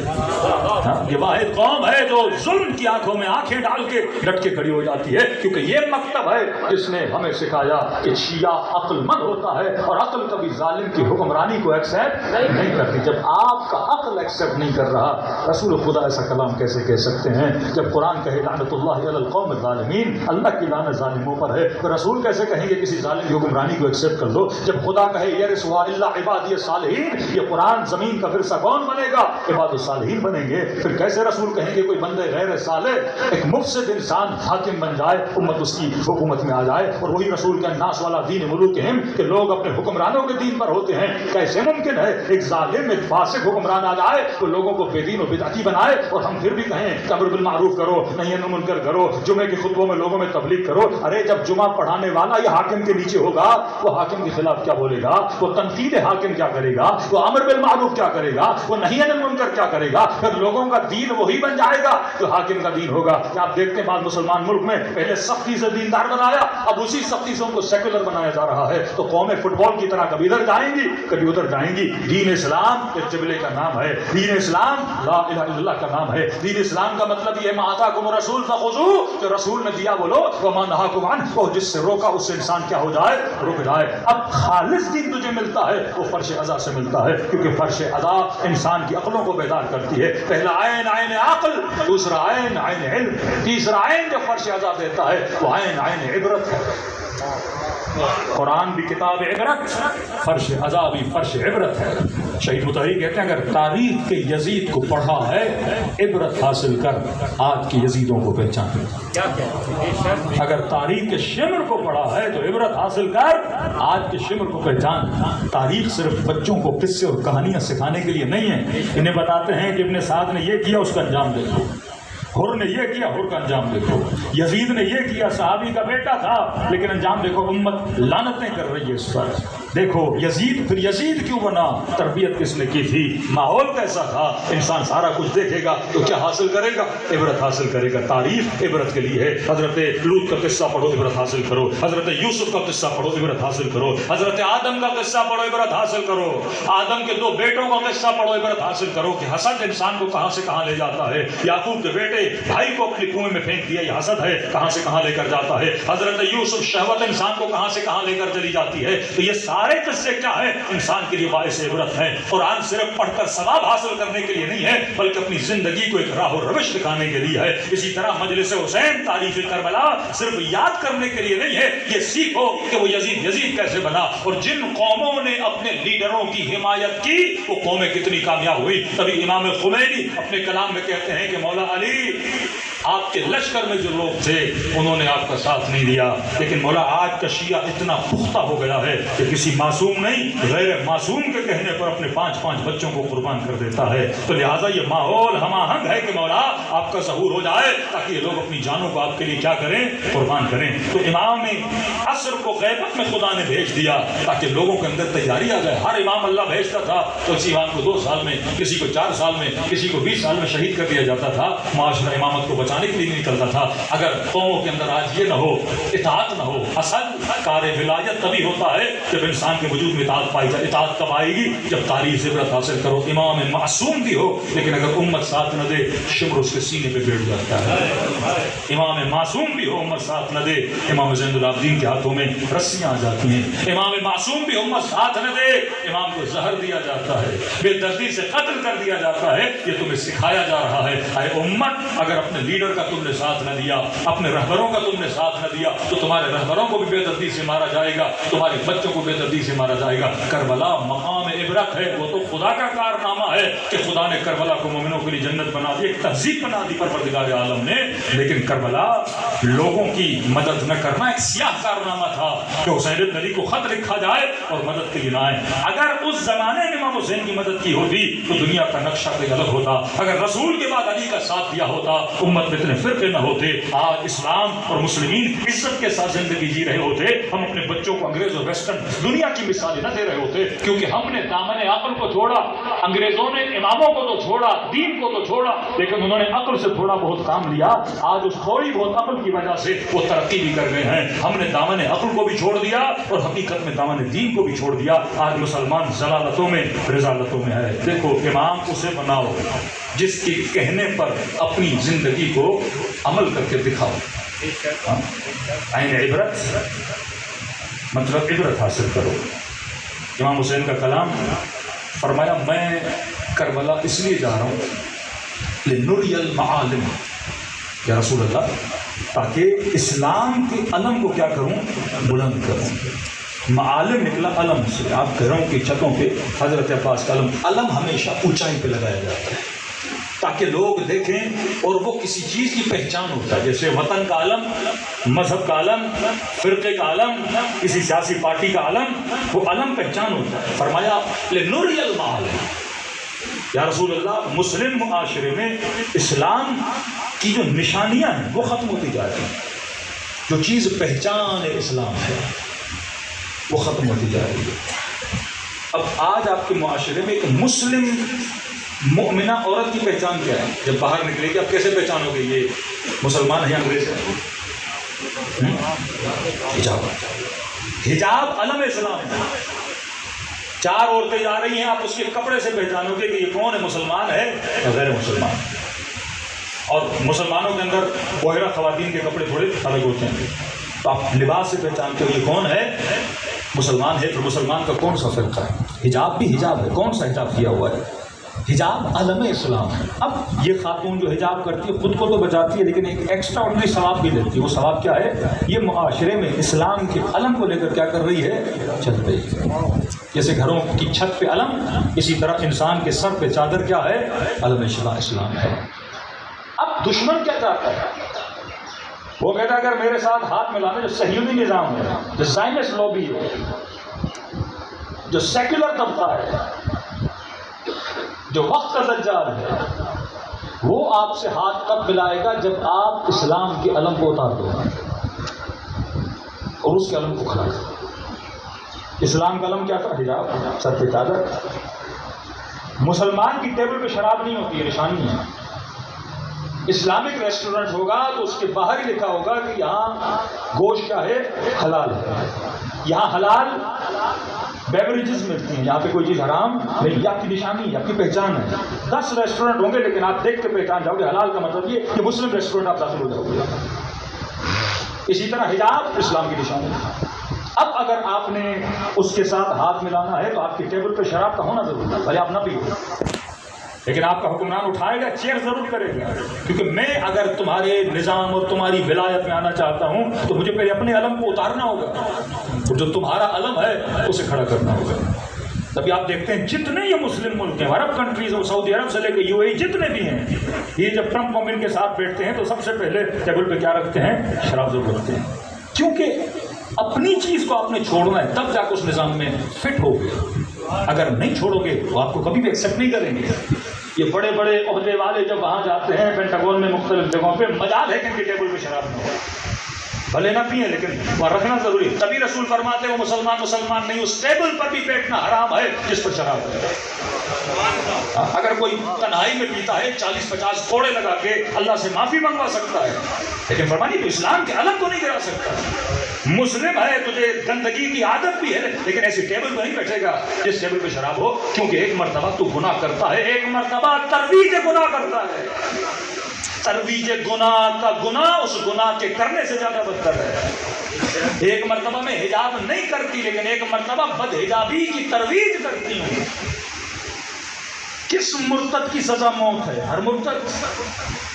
یہ واحد قوم ہے جو ظلم کی آنکھوں میں آنکھیں ڈال کے ڈٹ کے کھڑی ہو جاتی ہے، کیونکہ یہ مکتب ہے جس نے ہمیں سکھایا کہ شیعہ عقل مند ہوتا ہے اور عقل کبھی ظالم کی حکمرانی کو ایکسیپٹ نہیں کرتی. جب آپ کا عقل ایکسیپٹ نہیں کر رہا، رسول خدا ایسا کلام کیسے کہہ سکتے ہیں؟ جب قرآن کہے لعنت اللہ علی القوم الظالمین، اللہ کی لعنت ظالموں پر ہے، تو رسول کیسے کہیں گے کسی ظالم کی حکمرانی کو ایکسیپٹ کر دو؟ جب خدا کہے یرثھا الا عبادی الصالحین، یہ قرآن زمین کا ورثہ کون بنے گا؟ عباد الصالحین بنیں گے. پھر کیسے رسول کہیں گے کوئی بندے غیر صالح ایک مفسد انسان حاکم بن جائے، امت اس کی حکومت میں آ جائے؟ اور وہی رسول کا الناس والا دین ملوکہم، کہ لوگ اپنے حکمرانوں کے دین پر ہوتے ہیں. کیسے ممکن ہے ایک ظالم، ایک فاسق حکمران آ جائے تو لوگوں کو بے دین و بدعتی بنائے اور ہم پھر بھی کہیں کہ امر بالمعروف کرو، نہی عن المنکر کرو، جمعے کے خطبوں میں لوگوں میں تبلیغ کرو؟ ارے جب جمعہ پڑھانے والا یہ حاکم کے نیچے ہوگا وہ حاکم کے خلاف کیا بولے گا؟ وہ تنقید حاکم کیا کرے گا؟ وہ امر بالمعروف کیا کرے گا؟ وہ نہی عن المنکر کیا کرے گا؟ پھر لوگوں کا دین وہی بن جائے گا جو حاکم کا دین ہوگا. کہ آپ دیکھتے ہیں بعض مسلمان ملک میں پہلے سختی سے دیندار بنایا، اب اسی سختی سے ان کو سیکولر بنایا جا رہا ہے. تو قومیں فٹ بال کی طرح کبھی ادھر جائیں گی کبھی ادھر جائیں گی. دین اسلام ایک جبلے کا نام ہے، دین اسلام لا الہ الا اللہ کا نام ہے. دین اسلام کا مطلب یہ ما آتاکم الرسول فخذوہ، جو رسول نے دیا بولو، وما نہاکم عنہ، اور جس سے روکا اس سے انسان کیا ہو جائے؟ رک جائے. اب خالص دین تجھے ملتا ہے وہ فرش ازاں سے ملتا ہے، کیونکہ فرش ازاں انسان کی عقلوں کو بیدار کرتی ہے. پہلا عین عین عقل، دوسرا عین عین علم، تیسرا عین جو فرش ازاں دیتا ہے وہ عین عین عبرت ہے. قرآن بھی کتاب عبرت، فرش عذاب بھی فرش عبرت ہے۔ شہید مطہری کہتے ہیں اگر تاریخ کے یزید کو پڑھا ہے عبرت حاصل کر، آج کے یزیدوں کو پہچان۔ اگر تاریخ کے شمر کو پڑھا ہے تو عبرت حاصل کر، آج کے شمر کو پہچان۔ تاریخ صرف بچوں کو قصے اور کہانیاں سکھانے کے لیے نہیں ہے، انہیں بتاتے ہیں کہ ابن سعد نے یہ کیا، اس کا انجام دیکھو، حر نے یہ کیا، حر کا انجام دیکھو، یزید نے یہ کیا، صحابی کا بیٹا تھا لیکن انجام دیکھو، امت لعنتیں کر رہی ہے اس پر۔ دیکھو یزید، پھر یزید کیوں بنا، تربیت کس نے کی تھی، ماحول کیسا تھا۔ انسان سارا کچھ دیکھے گا تو کیا حاصل کرے گا، عبرت حاصل کرے گا۔ تاریخ عبرت کے لیے ہے۔ حضرت لوط کا قصہ پڑھو، عبرت حاصل کرو۔ حضرت یوسف کا قصہ پڑھو، عبرت حاصل کرو۔ حضرت آدم کا قصہ پڑھو، عبرت حاصل کرو۔ آدم کے 2 بیٹوں کا قصہ پڑھو، عبرت حاصل کرو کہ حسد انسان کو کہاں سے کہاں لے جاتا ہے۔ یعقوب کے بیٹے بھائی کو اپنے کنویں میں پھینک دیا، یہ حسد ہے، کہاں سے کہاں لے کر جاتا ہے۔ حضرت یوسف، شہوت انسان کو کہاں سے کہاں لے کر چلی جاتی ہے۔ تو یہ سارے قصے کیا ہے، انسان کے لیے باعث عبرت ہے۔ قرآن صرف پڑھ کر ثواب حاصل کرنے کے لیے نہیں ہے بلکہ اپنی زندگی کو ایک راہ و روش دکھانے کے لیے ہے۔ اسی طرح مجلس حسین، تاریخ کربلا صرف یاد کرنے کے لیے نہیں ہے، یہ سیکھو کہ وہ یزید کیسے بنا اور جن قوموں نے اپنے لیڈروں کی حمایت کی وہ قومیں کتنی کامیاب ہوئی۔ تبھی امام خمینی اپنے کلام میں کہتے ہیں کہ مولا علی، آپ کے لشکر میں جو لوگ تھے انہوں نے آپ کا ساتھ نہیں دیا، لیکن مولا آج کا شیعہ اتنا پختہ ہو گیا ہے کہ کسی معصوم نہیں، غیر معصوم کے کہنے پر اپنے 5 بچوں کو قربان کر دیتا ہے۔ تو لہٰذا یہ ماحول ہم آہنگ ہے کہ مولا آپ کا ظہور ہو جائے تاکہ یہ لوگ اپنی جانوں کو آپ کے لیے کیا کریں، قربان کریں۔ تو امام عصر کو غیبت میں خدا نے بھیج دیا تاکہ لوگوں کے اندر تیاری آ جائے۔ ہر امام اللہ بھیجتا تھا تو کسی امام کو 2 سال میں، کسی کو 4 سال میں، کسی کو 20 سال میں شہید کر دیا جاتا تھا، معاشرہ امامت کو بچانے کے لیے نہیں نکلتا تھا۔ اگر قوموں کے اندر آج یہ نہ ہو، اطاعت نہ ہو، اصل کار ولایت تبھی ہوتا ہے جب انسان کے وجود میں اطاعت پائی جائے۔ اطاعت کب آئے گی، جب تاریخ سے عبرت حاصل کرو۔ امام معصوم بھی ہو لیکن اگر امت ساتھ نہ دے، شمر اس کے سینے پہ بیٹھ جاتا ہے۔ امام معصوم بھی ہو، امت ساتھ نہ دے، امام زین العابدین کے ہاتھوں میں رسیاں آ جاتی ہیں۔ امام معصوم بھی امت ساتھ نہ دے، امام کو زہر دیا جاتا ہے، بے دردی سے قتل کر دیا جاتا ہے۔ یہ تمہیں سکھایا جا رہا ہے، اے امت، اگر اپنے لیڈر کا تم نے ساتھ نہ دیا، اپنے رہبروں کا تم نے ساتھ نہ دیا تو تمہارے رہبروں کو بھی بے دردی سے مارا جائے گا، تمہارے بچوں کو بے دردی سے مارا جائے گا۔ کربلا مقام عبرت ہے، وہ تو خدا کا کارنامہ ہے کہ خدا نے کربلا کو مومنوں کے لیے جنت بنا دی، ایک تہذیب بنا دی پروردگار عالم نے۔ لیکن کربلا لوگوں کی مدد نہ کرنا ایک سیاہ کارنامہ تھا کہ حسین بن علی کو خط لکھا جائے اور مدد کے لیے نہ آئے۔ اگر اس زمانے میں امام حسین کی مدد کی ہوتی تو دنیا کا نقشہ کوئی الگ ہوتا۔ اگر رسول کے بعد علی کا ساتھ دیا ہوتا، امت میں اتنے فرقے نہ ہوتے، آج اسلام اور مسلمین عزت کے ساتھ زندگی جی رہے ہوتے۔ ہم اپنے بچوں کو انگریز اور ویسٹرن دنیا کی مثالیں نہ دے رہے ہوتے، کیونکہ ہم نے دامن عقل کو چھوڑا۔ انگریزوں نے اماموں کو تو چھوڑا، دین کو تو چھوڑا، لیکن انہوں نے عقل سے تھوڑا بہت کام لیا۔ آج اس تھوڑی بہت عقل کی وجہ سے وہ ترقی بھی کر گئے ہیں۔ ہم نے دامن عقل کو بھی چھوڑ دیا اور حقیقت میں دامن دین کو بھی چھوڑ دیا۔ آج مسلمان ضلالتوں میں، رضالتوں میں ہے۔ دیکھو، امام اسے بناؤ جس کے کہنے پر اپنی زندگی کو عمل کر کے دکھاؤ۔ عین عبرت مطلب عبرت حاصل کرو۔ امام حسین کا کلام فرمایا، میں کربلا اس لیے جا رہا ہوں لنری المعالم، یا رسول اللہ، تاکہ اسلام کے علم کو کیا کروں، بلند کروں۔ معالم نکلا علم سے، آپ گھروں کی چھتوں پہ حضرت عباس کا علم ہمیشہ اونچائی پہ لگایا جاتا ہے تاکہ لوگ دیکھیں اور وہ کسی چیز کی پہچان ہوتا ہے، جیسے وطن کا علم، مذہب کا علم، فرقے کا علم، کسی سیاسی پارٹی کا علم، وہ علم پہچان ہوتا ہے۔ فرمایا لنری المعالم، یا رسول اللہ، مسلم معاشرے میں اسلام کی جو نشانیاں ہیں وہ ختم ہوتی جا رہی ہیں، جو چیز پہچان اسلام ہے وہ ختم ہوتی جا رہی ہے۔ اب آج آپ کے معاشرے میں ایک مسلم مؤمنہ عورت کی پہچان کیا ہے؟ جب باہر نکلے گی آپ کیسے پہچانو گے یہ مسلمان ہے یا انگریز ہے؟ حجاب علم اسلام ہے۔ 4 عورتیں جا رہی ہیں، آپ اس کے کپڑے سے پہچانو گے کہ یہ کون ہے، مسلمان ہے یا غیر مسلمان۔ اور مسلمانوں کے اندر بحیرہ خواتین کے کپڑے تھوڑے الگ ہوتے ہیں، تو آپ لباس سے پہچانتے ہو یہ کون ہے، مسلمان ہے۔ پھر مسلمان کا کون سا فرقہ ہے؟ حجاب بھی حجاب ہے، کون سا حجاب کیا ہوا ہے؟ حجاب علم اسلام ہے. اب یہ خاتون جو حجاب کرتی ہے خود کو تو بچاتی ہے لیکن ایک ایکسٹرا آرڈنری ثواب بھی لیتی ہے. وہ ثواب کیا ہے؟ یہ معاشرے میں اسلام کے علم کو لے کر کیا کر رہی ہے؟ چل رہی ہے. جیسے گھروں کی چھت پہ علم، اسی طرح انسان کے سر پہ چادر کیا ہے؟ علم اسلام ہے. اب دشمن کیا چاہتا ہے؟ وہ کہتا ہے اگر میرے ساتھ ہاتھ ملانا، جو صہیونی نظام ہے، جو زائنسٹ لابی ہے، جو سیکولر طبقہ ہے، جو وقت کا دجال ہے، وہ آپ سے ہاتھ تب ملائے گا جب آپ اسلام کے علم کو اتار دو اور اس کے علم کو کھڑا کرو. اسلام کا علم کیا تھا؟ حجاب، سر پہ چادر. مسلمان کی ٹیبل پہ شراب نہیں ہوتی ہے، نشانی ہے. اسلامک ریسٹورنٹ ہوگا تو اس کے باہر ہی لکھا ہوگا کہ یہاں گوشت کیا ہے؟ حلال ہے. یہاں حلال بیوریجز ملتی ہیں، یہاں پہ کوئی چیز حرام نہیں. یہ آپ کی نشانی ہے، آپ کی پہچان ہے. 10 ریسٹورنٹ ہوں گے لیکن آپ دیکھ کے پہچان جاؤ گے حلال کا مطلب یہ کہ مسلم ریسٹورنٹ آپ داخل ہو جاؤ گے. اسی طرح حجاب اسلام کی نشانی ہے. اب اگر آپ نے اس کے ساتھ ہاتھ ملانا ہے تو آپ کی ٹیبل پہ شراب کا ہونا ضروری ہے، بھائی آپ نہ پیو، لیکن آپ کا حکمران اٹھائے گا، چیئر ضرور کرے گا. کیونکہ میں اگر تمہارے نظام اور تمہاری ولایت میں آنا چاہتا ہوں تو مجھے پہلے اپنے علم کو اتارنا ہوگا اور جو تمہارا علم ہے اسے کھڑا کرنا ہوگا. تبھی آپ دیکھتے ہیں جتنے یہ مسلم ملک ہیں، عرب کنٹریز اور سعودی عرب سے لے کے UAE جتنے بھی ہیں، یہ جب ٹرمپ اور ان کے ساتھ بیٹھتے ہیں تو سب سے پہلے ٹیبل پہ کیا رکھتے ہیں؟ شراب ضرور رکھتے ہیں. کیونکہ اپنی چیز کو آپ نے چھوڑنا ہے تب جا کے اس نظام میں فٹ ہو گئے. اگر نہیں چھوڑو گے تو آپ کو کبھی بھی ایکسیپٹ نہیں کریں گے. یہ بڑے بڑے عہدے والے جب وہاں جاتے ہیں پینٹاگون میں مختلف جگہوں پہ، مجال ہے کہ ان کے ٹیبل پہ شراب نہ ہو، بھلے نہ پیئیں لیکن وہاں رکھنا ضروری. تبھی رسول فرماتے ہیں وہ مسلمان نہیں، اس ٹیبل پر بھی بیٹھنا حرام ہے جس پر شراب ہے. اگر کوئی تنہائی میں پیتا ہے 40-50 کوڑے لگا کے اللہ سے معافی منگوا سکتا ہے، لیکن فرمانی تو اسلام کے علم کو نہیں گرا سکتا. مسلم ہے، تجھے گندگی کی عادت بھی ہے لیکن ایسی ٹیبل پہ نہیں بیٹھے گا جس ٹیبل پہ شراب ہو. کیونکہ ایک مرتبہ تو گناہ کرتا ہے، ایک مرتبہ ترویج گناہ کرتا ہے. ترویج گناہ کا گناہ اس گناہ کے کرنے سے زیادہ بدتر ہے. ایک مرتبہ میں حجاب نہیں کرتی لیکن ایک مرتبہ بد حجابی کی ترویج کرتی ہوں. کس مرتد کی سزا موت ہے؟ ہر مرتد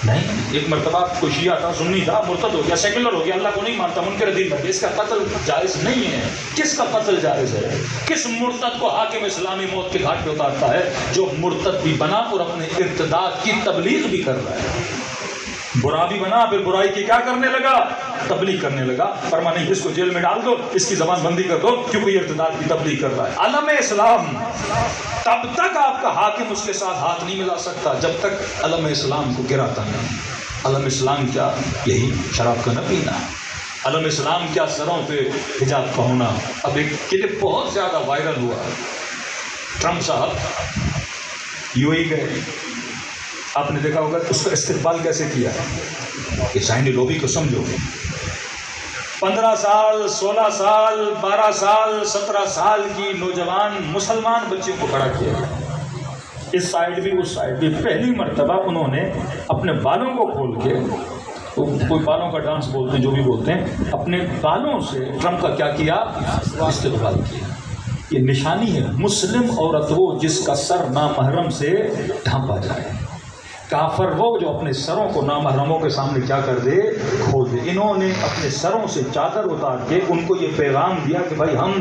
نہیں. ایک مرتبہ کوئی شیعہ تھا، سنی تھا، مرتد ہو گیا، سیکولر ہو گیا، اللہ کو نہیں مانتا، منکر دین بن گیا، اس کا قتل جائز نہیں ہے. کس کا قتل جائز ہے؟ کس مرتد کو حاکم اسلامی موت کے گھاٹ پہ اتارتا ہے؟ جو مرتد بھی بنا اور اپنے ارتداد کی تبلیغ بھی کر رہا ہے. برا بھی بنا پھر برائی کی کیا کرنے لگا؟ تبلیغ کرنے لگا. فرما نہیں، اس کو جیل میں ڈال دو، اس کی زبان بندی کر دو کیونکہ یہ ارتداد کی تبلیغ کر رہا ہے. علم اسلام، تب تک آپ کا حاکم اس کے ساتھ ہاتھ نہیں ملا سکتا جب تک علم اسلام کو گراتا نہیں. علم اسلام کیا؟ یہی شراب کا نہ پینا. علم اسلام کیا؟ سروں پہ حجاب کا ہونا. اب ایک کلپ بہت زیادہ وائرل ہوا، ٹرمپ صاحب UAE گئے، آپ نے دیکھا ہوگا اس کا استقبال کیسے کیا. کہ چائنی لوبی کو سمجھو، 15 سال 16 سال 12 سال 17 سال کی نوجوان مسلمان بچے کو کھڑا کیا، اس سائڈ بھی اس سائڈ بھی. پہلی مرتبہ انہوں نے اپنے بالوں کو کھول کے، کوئی بالوں کا ڈانس بولتے ہیں جو بھی بولتے ہیں، اپنے بالوں سے ٹرمپ کا کیا کیا؟ استقبال کیا. یہ نشانی ہے مسلم عورت وہ جس کا سر نامحرم سے ڈھانپا جائے. کافر وہ جو اپنے سروں کو نامحرموں کے سامنے کیا کر دے؟ کھول دے. انہوں نے اپنے سروں سے چادر اتار کے ان کو یہ پیغام دیا کہ بھائی ہم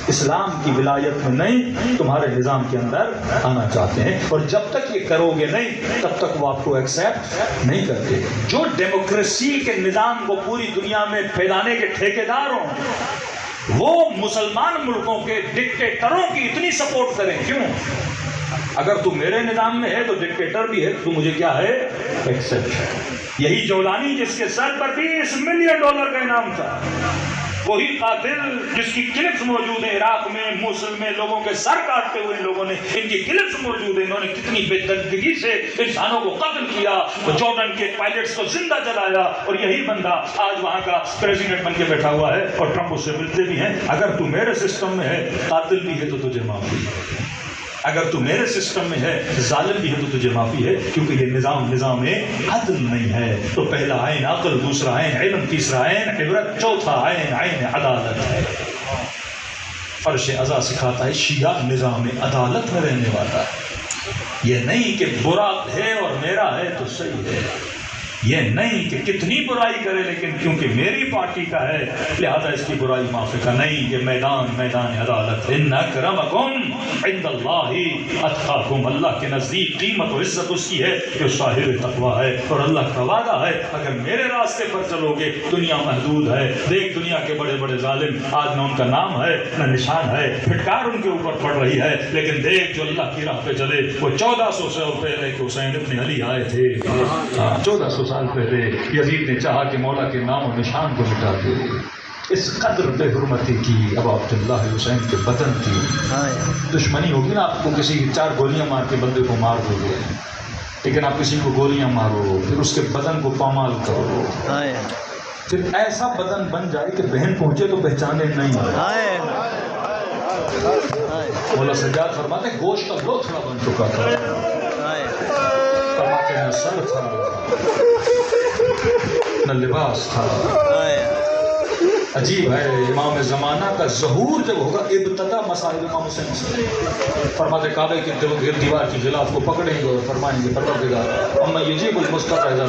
اسلام کی ولایت میں نہیں، تمہارے نظام کے اندر آنا چاہتے ہیں، اور جب تک یہ کرو گے نہیں تب تک وہ آپ کو ایکسیپٹ نہیں کرتے. جو ڈیموکریسی کے نظام کو پوری دنیا میں پھیلانے کے ٹھیکیدار ہوں، وہ مسلمان ملکوں کے ڈکٹیٹروں کی اتنی سپورٹ کریں. کیوں؟ اگر تو میرے نظام میں ہے تو ڈکٹیٹر بھی ہے، تو مجھے کیا ہے؟ ایکسیپٹ. یہی جولانی جس کے سر پر $20 ملین کا انعام تھا، وہی قاتل جس کی کلپس موجود ہیں عراق میں، موصل میں لوگوں کے سر کاٹتے ہوئے لوگوں نے، ان کی کلپس موجود ہیں، انہوں نے کتنی بے دردگی سے انسانوں کو قتل کیا، جارڈن کے پائلٹس کو زندہ جلایا، اور یہی بندہ آج وہاں کا پریزیڈنٹ بن کے بیٹھا ہوا ہے اور ٹرمپ اس سے ملتے بھی ہیں. اگر تو میرے سسٹم میں ہے قاتل بھی ہے تو تجھے معافی ہے، اگر تو میرے سسٹم میں ہے ظالم بھی ہے تو تجھے معافی ہے، کیونکہ یہ نظام عدل نہیں ہے. تو پہلا عین عقل، دوسرا عین علم، تیسرا عین عبرت، چوتھا عین عدالت ہے. فرش ازا سکھاتا ہے شیعہ نظام عدالت میں رہنے والا ہے. یہ نہیں کہ برا ہے اور میرا ہے تو صحیح ہے، یہ نہیں کہ کتنی برائی کرے لیکن کیونکہ میری پارٹی کا ہے لہذا اس کی برائی معافی کا نہیں، یہ میدان عدالت، ان اکرمکم عند اللہ اتقاکم، اللہ کے نزدیک قیمت و عزت اس کی ہے جو صاحب تقوی ہے، اور اللہ کا وعدہ ہے اگر میرے راستے پر چلو گے دنیا محدود ہے، دیکھ دنیا کے بڑے بڑے ظالم آج نہ ان کا نام ہے نہ نشان ہے، پھٹکار ان کے اوپر پڑ رہی ہے، لیکن دیکھ جو اللہ کی راہ پہ چلے وہ 1400 سال پہلے کہ حسین ابن علی آئے تھے، 1400 سال پہلے یزید نے چاہا کہ مولا کے نام و نشان کو مٹا دے، اس قدر بے حرمتی کی ابا عبداللہ حسین کے بدن کی دشمنی ہوگی نا، آپ کو کسی 4 گولیاں مار کے بندے کو مار دو گے، لیکن آپ کسی کو گولیاں مارو پھر اس کے بدن کو پامال کرو، پھر ایسا بدن بن جائے کہ بہن پہنچے تو پہچانے نہیں، مولا سجاد فرماتے گوشت کا لوتھڑا بن چکا تھا، فرماتے نہ سر تھا نہ لباس تھا، عجیب ہے امام زمانہ کا ظہور جب ہوگا ابتدا مسائل امام حسین سے، فرماتے کعبے کی دیوار کی غلاف کو پکڑیں گے اور فرمائیں گے پروردگار اما یجیب المستقر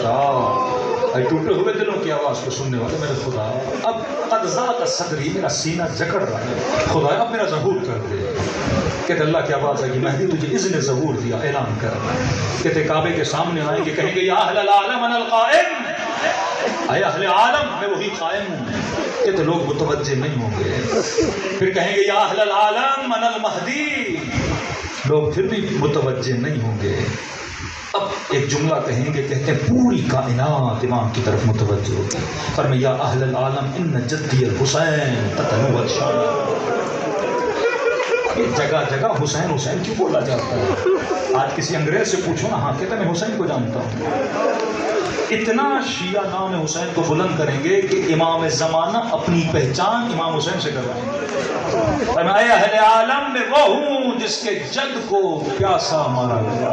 اے ٹوٹے ہوئے دلوں کی آواز کو سننے والے میرے خدا، اب قد ذات صدری، میرا سینہ جکڑ رہا ہے خدا اب میرا ظہور کر دے، کہتے اللہ کی آواز ہے کہ مہدی تجھے اذن ظہور دیا، اعلان کر، کہتے کعبے کے سامنے آئیں گے کہیں گے یا اہل العالم انا القائم، اے اہل عالم میں وہی قائم ہوں، کہتے لوگ متوجہ نہیں ہوں گے، پھر کہیں گے یا اہل العالم انا المہدی، لوگ پھر بھی متوجہ نہیں ہوں گے، اب ایک جملہ کہیں گے کہتے ہیں پوری کائنات امام کی طرف متوجہ ہوگی، فرمایا یا اہل العالم ان جدی الحسین تتنوع شان، جگہ جگہ حسین حسین کیوں بولا جاتا ہے؟ آج کسی انگریز سے پوچھو نا، ہاں کہتا میں حسین کو جانتا ہوں، اتنا شیعہ نام حسین کو بلند کریں گے کہ امام زمانہ اپنی پہچان امام حسین سے کروائیں گے، فرمایا اہل عالم میں وہ ہوں جس کے جد کو پیاسا مارا گیا،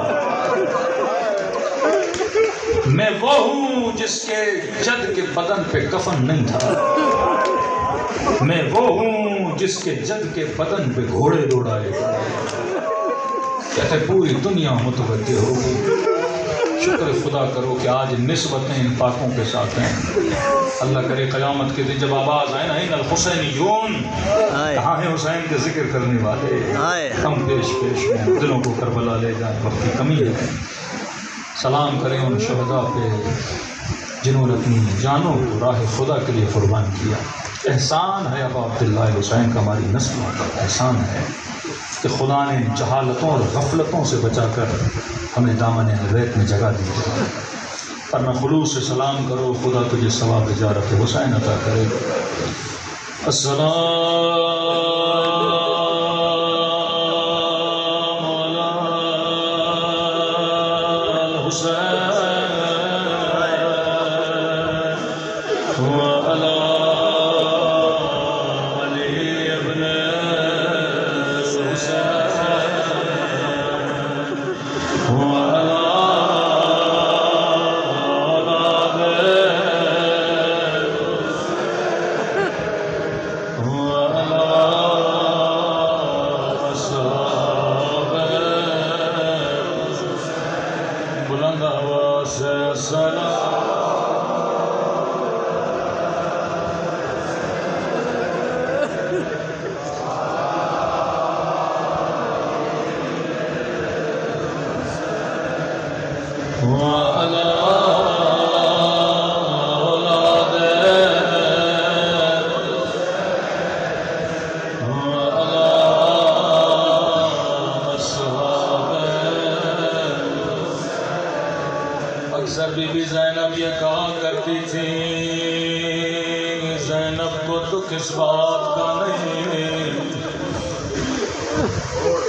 میں وہ ہوں جس کے جد کے بدن پہ کفن نہیں تھا، میں وہ ہوں جس کے جد کے بدن پہ گھوڑے دوڑائے گئے، کہتے پوری دنیا متوجہ ہوگی، شکر خدا کرو کہ آج نسبتیں ان پاکوں کے ساتھ ہیں، اللہ کرے قیامت کے دن جب آواز آئے نا ان الحسینیون، کہاں ہیں حسین کے ذکر کرنے والے، ہم پیش میں دلوں کو کربلا لے جائیں، وقت کی کمی ہے، سلام کریں ان شہداء پہ جنہوں نے اپنی جانوں کو راہ خدا کے لیے قربان کیا، احسان ہے ابا عبداللہ حسین کا ہماری نسلوں پر، احسان ہے کہ خدا نے جہالتوں اور غفلتوں سے بچا کر ہمیں دامن اہل بیت میں جگہ دی ہے، ورنہ خلوص سے سلام کرو خدا تجھے ثواب زیارت حسین عطا کرے، السلام اکثر بی بی زینب یہ کہا کرتی تھی، زینب کو دکھ اس بات کا نہیں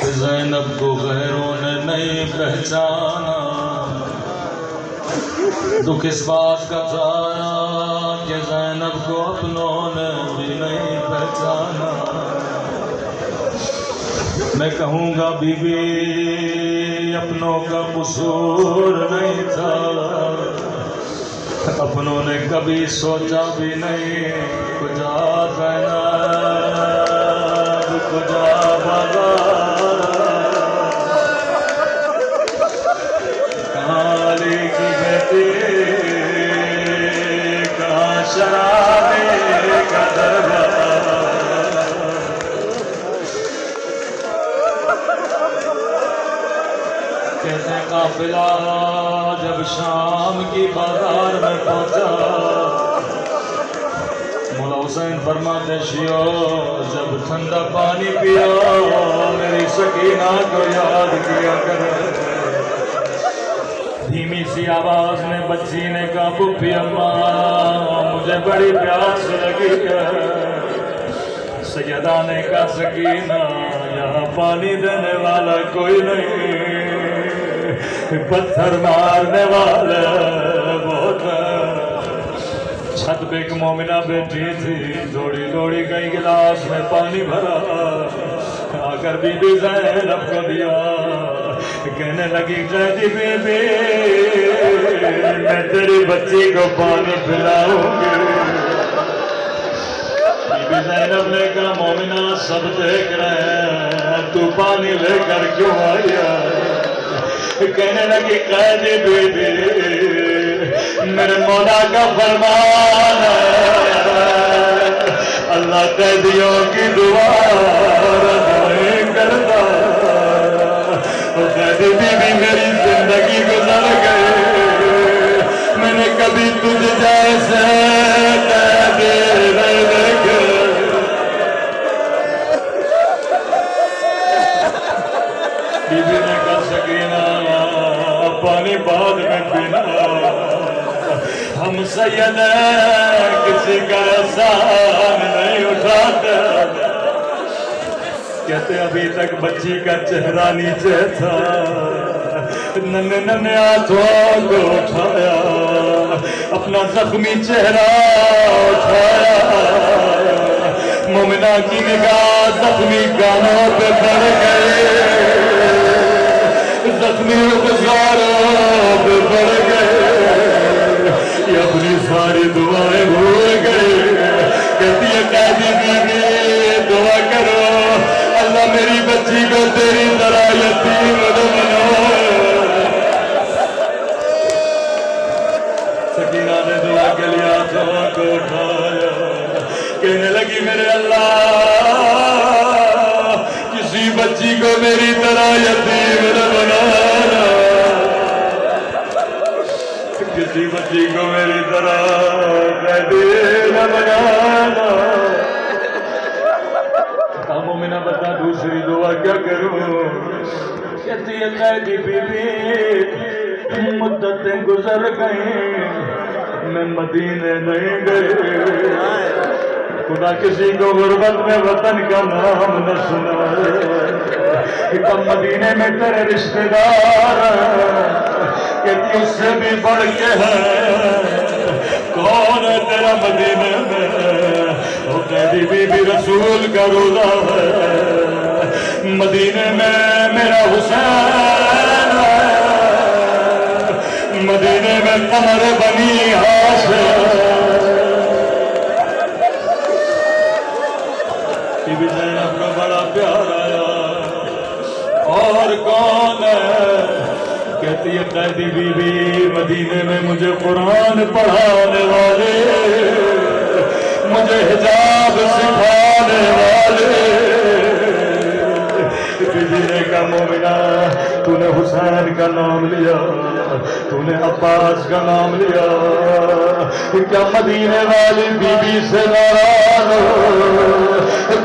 کہ زینب کو غیروں نے نہیں پہچانا، دکھ اس بات کا تھا کہ زینب کو اپنوں نے بھی نہیں پہچانا، میں کہوں گا بی بی اپنوں کا قصور نہیں تھا، اپنوں نے کبھی سوچا بھی نہیں کجا زینب کجا بازار، کہتے ہیں قافلہ جب شام کی بازار میں پہنچا، مولا حسین فرماتے شیو جب ٹھنڈا پانی پیا میری سکینہ کو یاد کیا کرے۔ دھیمی سی آواز میں بچی نے کہا پھپھی اماں مجھے بڑی پیاس لگی ہے۔ سیدہ نے کہا سکینہ یہاں پانی دینے والا کوئی نہیں، پتھر مارنے والا بہت ہے۔ چھت پہ ایک مومنہ بیٹھی تھی، دوڑی دوڑی گئی گلاس میں پانی بھرا، آ کر بی بی زینب کو دیا، کہنے لگی قیدی بی بی میں تیری بچی کو پانی پلاؤں گی۔ بی بی زینب نے کہا مومنہ سب دیکھ رہے ہیں تو پانی لے کر کیوں آیا؟ کہنے لگی قیدی بی بی میرے مولا کا فرمان ہے اللہ قیدیوں کی دعا رد نہیں کرتا۔ قیدی بی بی میری زندگی گزر گئی، میں نے کبھی تجھ جیسے قیدی نہیں دیکھے۔ بی بی نے کہا سکینہ پانی بعد میں پینا، ہم سید ہیں کسی کا احسان نہیں اٹھاتے۔ کہتے ابھی تک بچی کا چہرہ نیچے تھا، ننے ننے ہاتھوں کو اٹھایا، اپنا زخمی چہرہ اٹھایا، مومنہ کی نگاہ زخمی گانوں پہ پڑ گئے، زخمی رخساروں پہ پڑ گئے، یہ اپنی ساری دعائیں بھول گئے۔ کہتی ہے قیدی بی بی دعا کرو اللہ میری بچی کو تیری طرح یتیم نہ بنائے۔ سکینہ نے دعا کے لیے ہاتھوں کو اٹھایا، کہنے لگی میرے اللہ کسی بچی کو میری طرح یتیم نہ بنانا، کسی بچی کو میری طرح قیدی نہ بنانا۔ مومنہ بتا دوسری دعا کیا کروں؟ کہتی ہے قیدی بی بی مدتیں گزر گئیں میں مدینے نہیں گئی، خدا کسی کو غربت میں وطن کا نام نہ سنائے، کب مدینے میں تیرے رشتہ دار کہتی اس سے بھی بڑھ کے ہے کون ہے تیرا مدینے میں؟ وہ قیدی بی بی رسول کا روزہ ہے، مدینے میں میرا حسین ہے، مدینے میں قمر بنی ہاشم۔ بی بی زینب کو بڑا پیار آیا، اور کون ہے؟ کہتی ہے قیدی بی بی مدینے میں مجھے قرآن پڑھانے والے، مجھے حجاب سکھانے والے۔ بی بی نے کہا مومنہ تو نے حسین کا نام لیا، تو نے عباس کا نام لیا، کیا مدینے والی بی بی سے ناراض ہو؟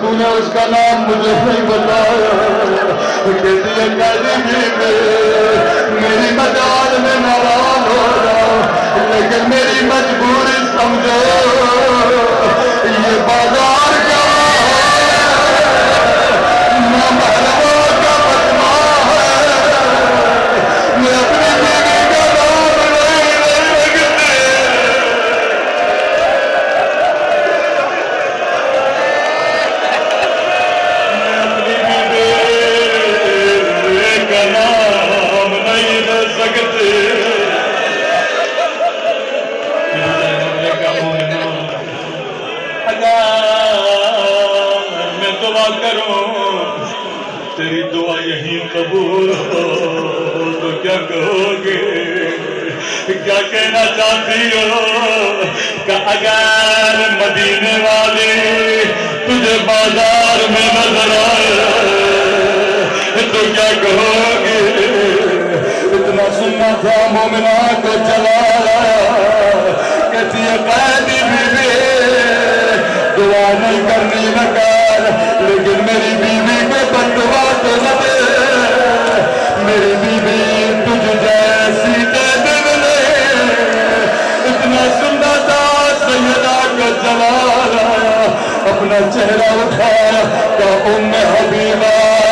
تو نے اس کا نام مجھے نہیں بتایا۔ کہتی ہے قیدی بی بی میری مجال میں ناراض ہو جاؤ لیکن میری مجبوری سمجھو، یہ بازار کا محرموں کا مجمع ہے، میں اپنی بیوی کا نام نہیں لے سکتی۔ میں اپنی بیوی کا نام نہیں لے سکتی۔ میں دعا کروں تیری دعا یہیں قبول ہو تو کیا کہو گے؟ کیا کہنا چاہتی ہو کہ اگر مدینے والے تجھے بازار میں نظر آئے تو کیا کہو گے؟ تھا مومنا کو چلایا کسی قیدی بیوی دعا نہیں کرنی نکال لیکن میری بیوی کو بددعا تو نہ دے میری بیوی تجھ جیسی قید ملے اتنا سننا تھا سیدہ کا جلال اپنا چہرہ اٹھایا کہ ام حبیبہ